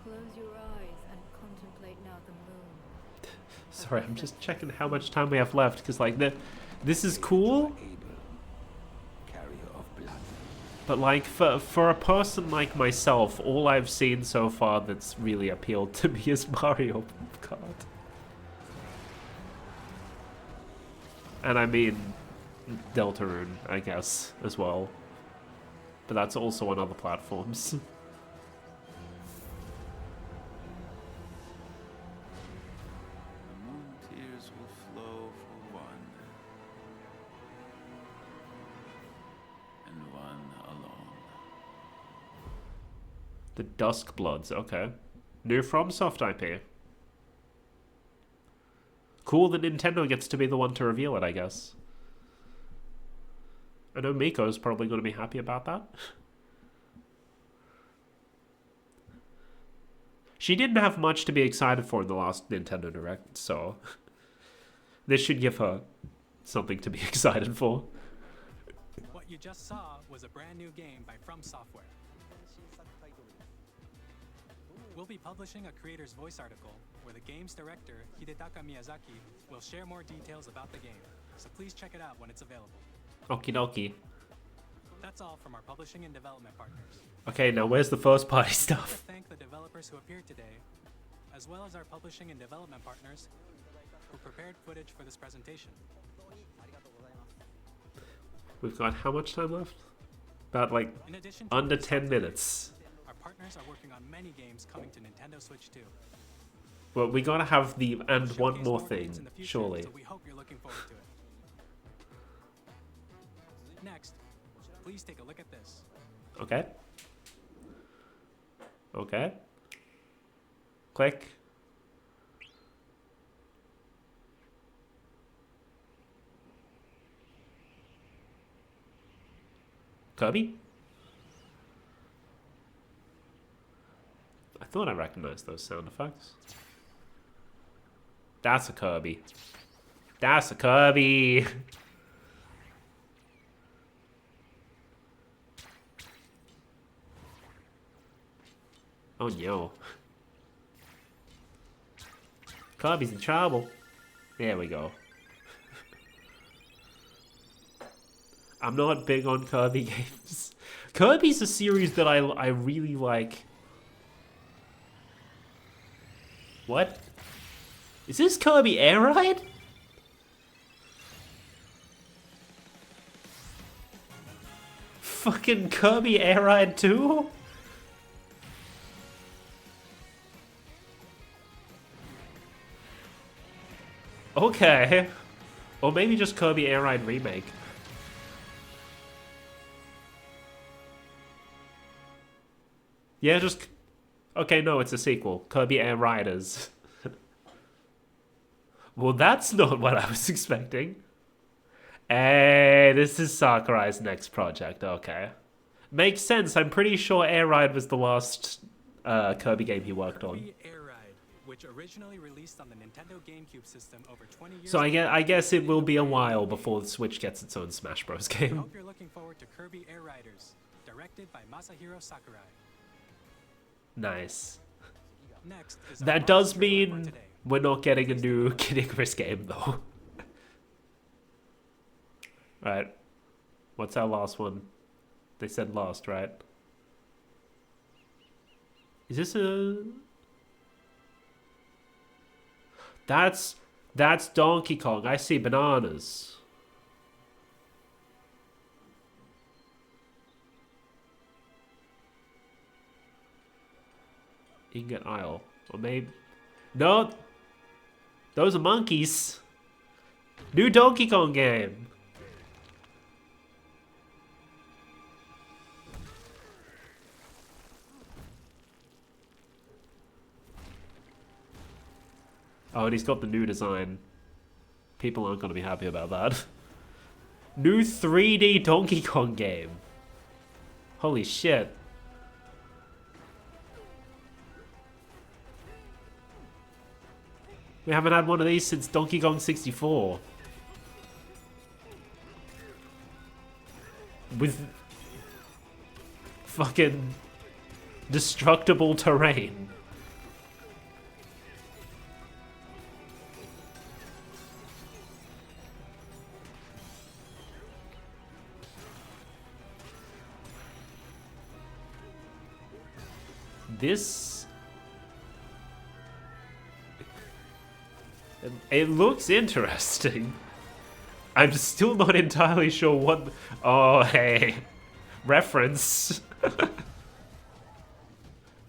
Close your eyes and contemplate now the moon. Sorry, I'm just checking how much time we have left, because like this is cool. But like for a person like myself, all I've seen so far that's really appealed to me is Mario Kart. And I mean Deltarune, I guess, as well. But that's also on other platforms. Tears will flow for one, and one alone. The Dusk Bloods, okay. New FromSoft IP. Cool that Nintendo gets to be the one to reveal it, I guess. I know Miko's probably going to be happy about that. She didn't have much to be excited for in the last Nintendo Direct, so this should give her something to be excited for. What you just saw was a brand new game by From Software. We'll be publishing a creator's voice article where the game's director, Hidetaka Miyazaki, will share more details about the game, so please check it out when it's available. Okie dokie. That's all from our publishing and development partners. Okay, now where's the first party I'd like stuff? to thank the developers who appeared today, as well as our publishing and development partners who prepared footage for this presentation. We've got how much time left? About like In addition to under these 10 software minutes. Our partners are working on many games coming to Nintendo Switch 2. Well, we gotta have the and one Showcase more games thing, in the future, surely. So we hope you're looking forward to it. Next, please take a look at this. Okay. Okay. Click. Kirby? I thought I recognized those sound effects. That's a Kirby. That's a Kirby. Oh no. Kirby's in trouble. There we go. I'm not big on Kirby games. Kirby's a series that I really like. What? Is this Kirby Air Ride? Fucking Kirby Air Ride 2? Okay. Or maybe just Kirby Air Ride Remake. Yeah, just... Okay, no, it's a sequel. Kirby Air Riders. Well, that's not what I was expecting. Hey, this is Sakurai's next project, okay. Makes sense, I'm pretty sure Air Ride was the last Kirby game he worked on. Kirby Air Ride, which originally released on the Nintendo GameCube system over 20 years So ago. I guess it will be a while before the Switch gets its own Smash Bros. I Game. hope you're looking forward to Kirby Air Riders, directed by Masahiro Sakurai. Nice. Next is That does mean we're not getting a new Kid Icarus game, though. Right. What's our last one? They said last, right? Is this a... That's Donkey Kong. I see bananas. Ingot Isle. Or maybe... No! Those are monkeys. New Donkey Kong game. Oh, and he's got the new design. People aren't going to be happy about that. New 3D Donkey Kong game. Holy shit. We haven't had one of these since Donkey Kong 64. With fucking destructible terrain. This... It looks interesting. I'm still not entirely sure what... Oh, hey. Reference.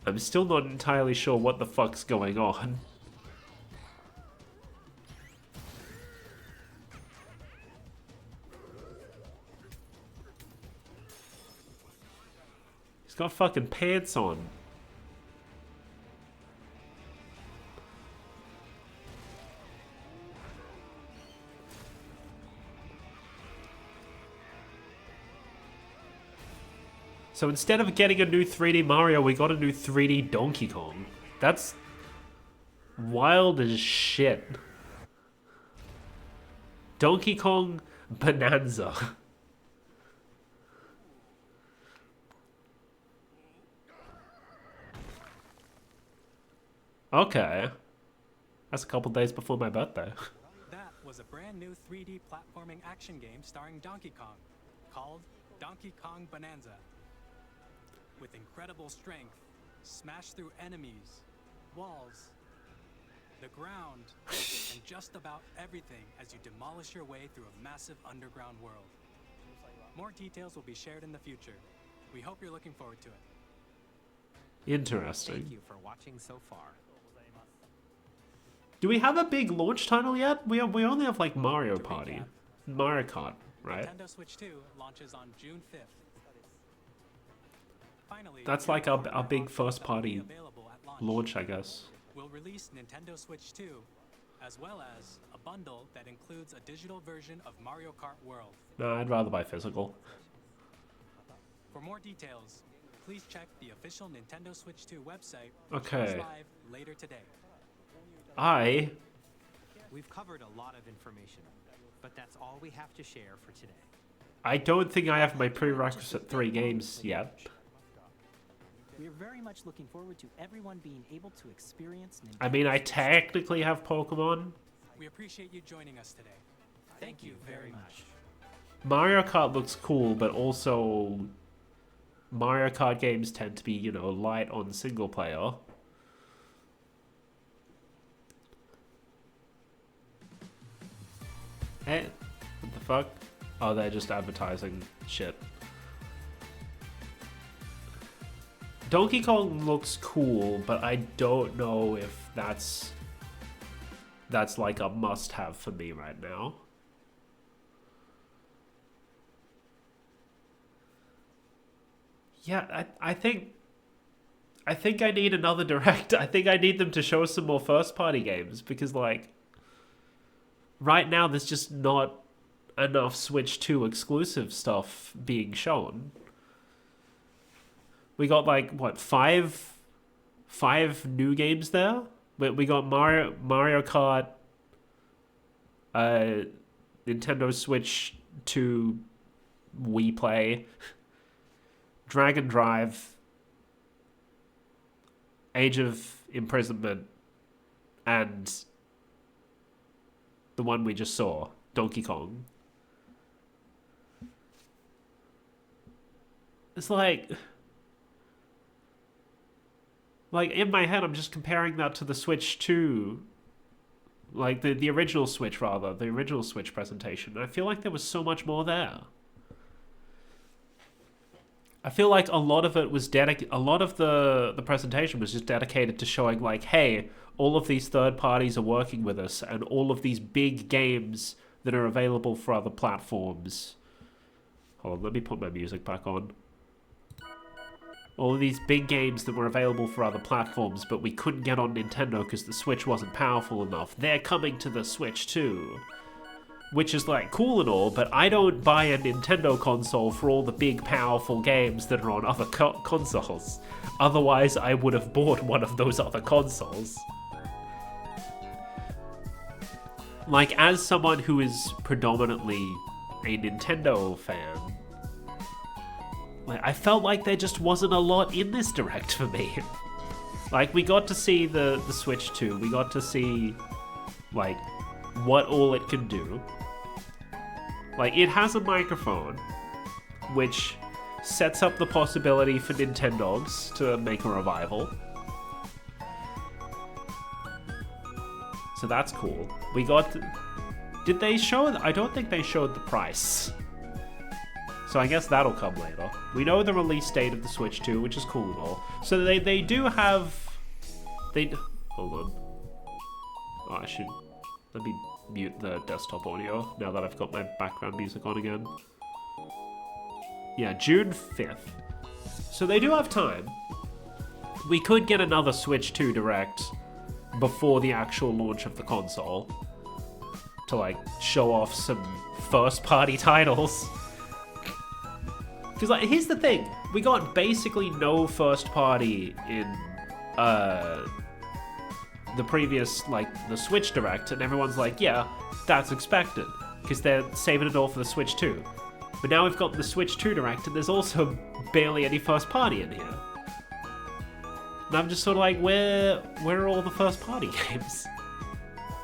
I'm still not entirely sure what the fuck's going on. He's got fucking pants on. So instead of getting a new 3D Mario, we got a new 3D Donkey Kong. That's wild as shit. Donkey Kong Bonanza. Okay. That's a couple days before my birthday. That was a brand new 3D platforming action game starring Donkey Kong, called Donkey Kong Bonanza. With incredible strength, smash through enemies, walls, the ground, and just about everything as you demolish your way through a massive underground world. More details will be shared in the future. We hope you're looking forward to it. Interesting. Thank you for watching so far. Do we have a big launch title yet? We only have like Mario Party. Mario Kart, right? Nintendo Switch 2 launches on June 5th. Finally, That's like our big first party launch, I guess. We'll release Nintendo Switch 2, as well as a bundle that includes a digital version of Mario Kart World. No, I'd rather buy physical. For more details, please check the official Nintendo Switch 2 website, which Okay. goes live later today. We've covered a lot of information, but that's all we have to share for today. I don't think I have my prerequisite 3 games yet. We are very much looking forward to everyone being able to experience Nintendo I mean, I Switch. technically have Pokemon. We appreciate you joining us today. Thank you very much. Mario Kart looks cool, but also Mario Kart games tend to be, you know, light on single player. Eh, what the fuck? Oh, they're just advertising shit. Donkey Kong looks cool, but I don't know if that's like a must-have for me right now. Yeah, I think I need another Direct. I think I need them to show some more first-party games because, like, right now there's just not enough Switch 2 exclusive stuff being shown. We got, like, what, five new games there? We got Mario Kart, Nintendo Switch 2 Wii Play, Dragon Drive, Age of Imprisonment, and the one we just saw, Donkey Kong. It's like in my head, I'm just comparing that to the Switch 2, like the original Switch rather, the original Switch presentation. I feel like there was so much more there. I feel like a lot of it was a lot of the presentation was just dedicated to showing, like, hey, all of these third parties are working with us, and all of these big games that are available for other platforms. Hold on, let me put my music back on. All of these big games that were available for other platforms, but we couldn't get on Nintendo because the Switch wasn't powerful enough. They're coming to the Switch too. Which is, like, cool and all, but I don't buy a Nintendo console for all the big, powerful games that are on other consoles. Otherwise, I would have bought one of those other consoles. Like, as someone who is predominantly a Nintendo fan, like, I felt like there just wasn't a lot in this Direct for me. Like, we got to see the Switch 2, we got to see, like, what all it can do. Like, it has a microphone, which sets up the possibility for Nintendogs to make a revival. So that's cool. We got... Did they show... I don't think they showed the price. So I guess that'll come later. We know the release date of the Switch 2, which is cool and all. So they do have... Hold on. Oh, I should... Let me mute the desktop audio now that I've got my background music on again. Yeah, June 5th. So they do have time. We could get another Switch 2 Direct before the actual launch of the console to, like, show off some first-party titles. Because, like, here's the thing. We got basically no first-party in, the previous, like, the Switch Direct, and everyone's like, yeah, that's expected, because they're saving it all for the Switch 2. But now we've got the Switch 2 Direct, and there's also barely any first party in here. And I'm just sort of like, where are all the first party games?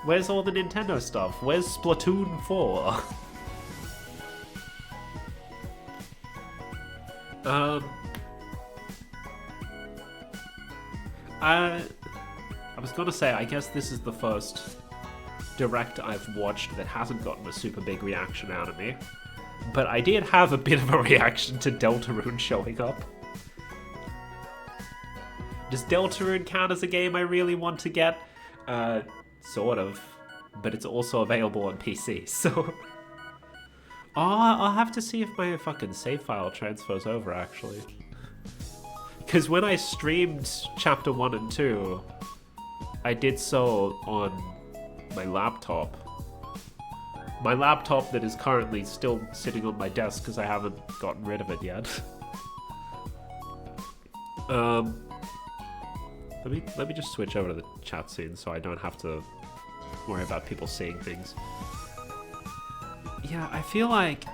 Where's all the Nintendo stuff? Where's Splatoon 4? I was gonna say, I guess this is the first Direct I've watched that hasn't gotten a super big reaction out of me. But I did have a bit of a reaction to Deltarune showing up. Does Deltarune count as a game I really want to get? Sort of. But it's also available on PC, so... Oh, I'll have to see if my fucking save file transfers over, actually. Because when I streamed Chapter 1 and 2, I did so on my laptop. My laptop that is currently still sitting on my desk because I haven't gotten rid of it yet. Let me just switch over to the chat scene so I don't have to worry about people seeing things. Yeah, I feel like...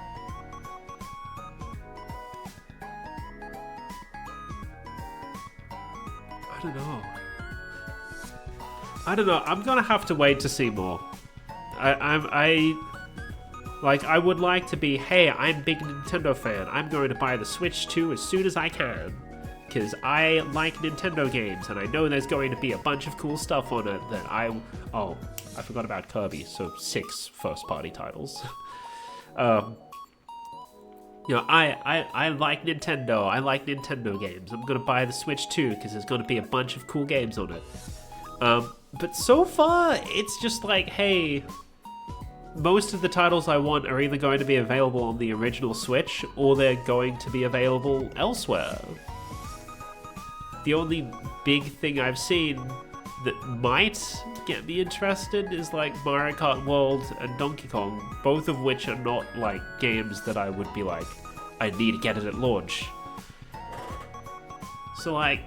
don't know. I'm gonna have to wait to see more. I would like to be, hey, I'm a big Nintendo fan. I'm going to buy the Switch 2 as soon as I can. Because I like Nintendo games, and I know there's going to be a bunch of cool stuff on it that Oh, I forgot about Kirby, so 6 first-party titles. You know, I like Nintendo. I like Nintendo games. I'm going to buy the Switch 2 because there's going to be a bunch of cool games on it. But so far, it's just like, hey, most of the titles I want are either going to be available on the original Switch or they're going to be available elsewhere. The only big thing I've seen that might get me interested is like Mario Kart World and Donkey Kong, both of which are not like games that I would be like, I need to get it at launch. So like,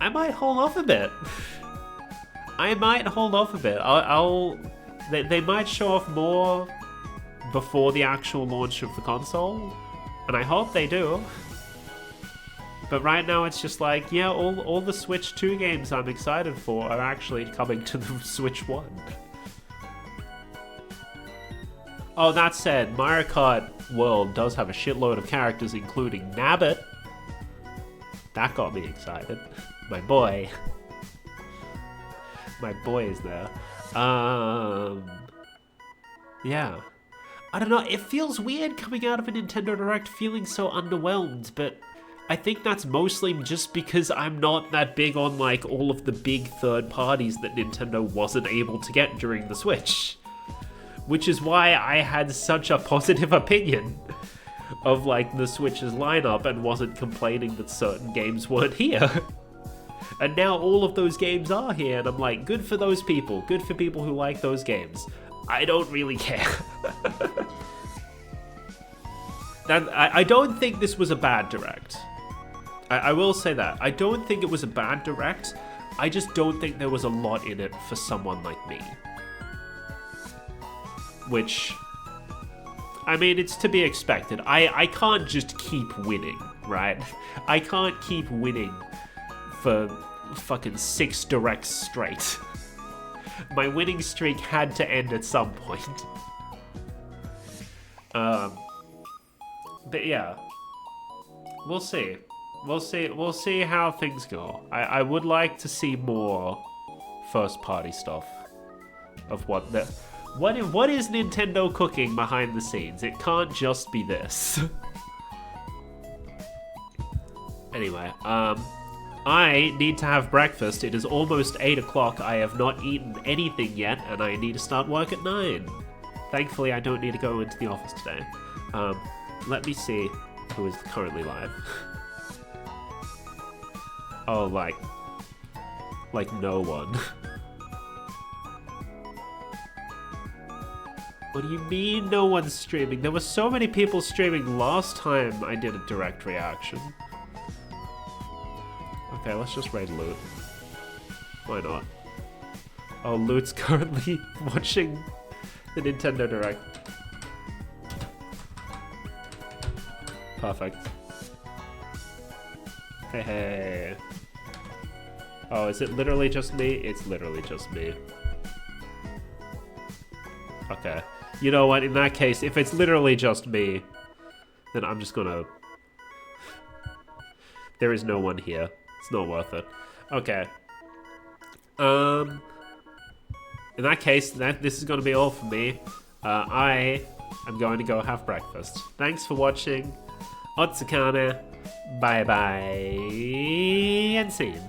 I might hold off a bit. They might show off more before the actual launch of the console, and I hope they do. But right now it's just like, yeah, all the Switch 2 games I'm excited for are actually coming to the Switch 1. Oh, that said, Mario Kart World does have a shitload of characters, including Nabbit. That got me excited. My boy. My boy is there. Yeah. I don't know, it feels weird coming out of a Nintendo Direct feeling so underwhelmed, but I think that's mostly just because I'm not that big on like all of the big third parties that Nintendo wasn't able to get during the Switch. Which is why I had such a positive opinion of like the Switch's lineup and wasn't complaining that certain games weren't here. And now all of those games are here, and I'm like, good for those people. Good for people who like those games. I don't really care. I don't think this was a bad Direct. I will say that. I don't think it was a bad Direct. I just don't think there was a lot in it for someone like me. Which, I mean, it's to be expected. I can't just keep winning, right? I can't keep winning for fucking 6 Directs straight. My winning streak had to end at some point. But yeah, we'll see. We'll see how things go. I would like to see more first-party stuff of what is Nintendo cooking behind the scenes. It can't just be this. Anyway, I need to have breakfast. It is almost 8 o'clock. I have not eaten anything yet, and I need to start work at 9. Thankfully, I don't need to go into the office today. Let me see who is currently live. Oh, like no one. What do you mean no one's streaming? There were so many people streaming last time I did a direct reaction. Okay, let's just raid Loot. Why not? Oh, Loot's currently watching the Nintendo Direct. Perfect. Hey. Oh, is it literally just me? It's literally just me. Okay. You know what? In that case, if it's literally just me, then I'm just gonna... There is no one here. It's not worth it. Okay. In that case, this is gonna be all for me. I am going to go have breakfast. Thanks for watching. Otsukane. Bye bye. And see you.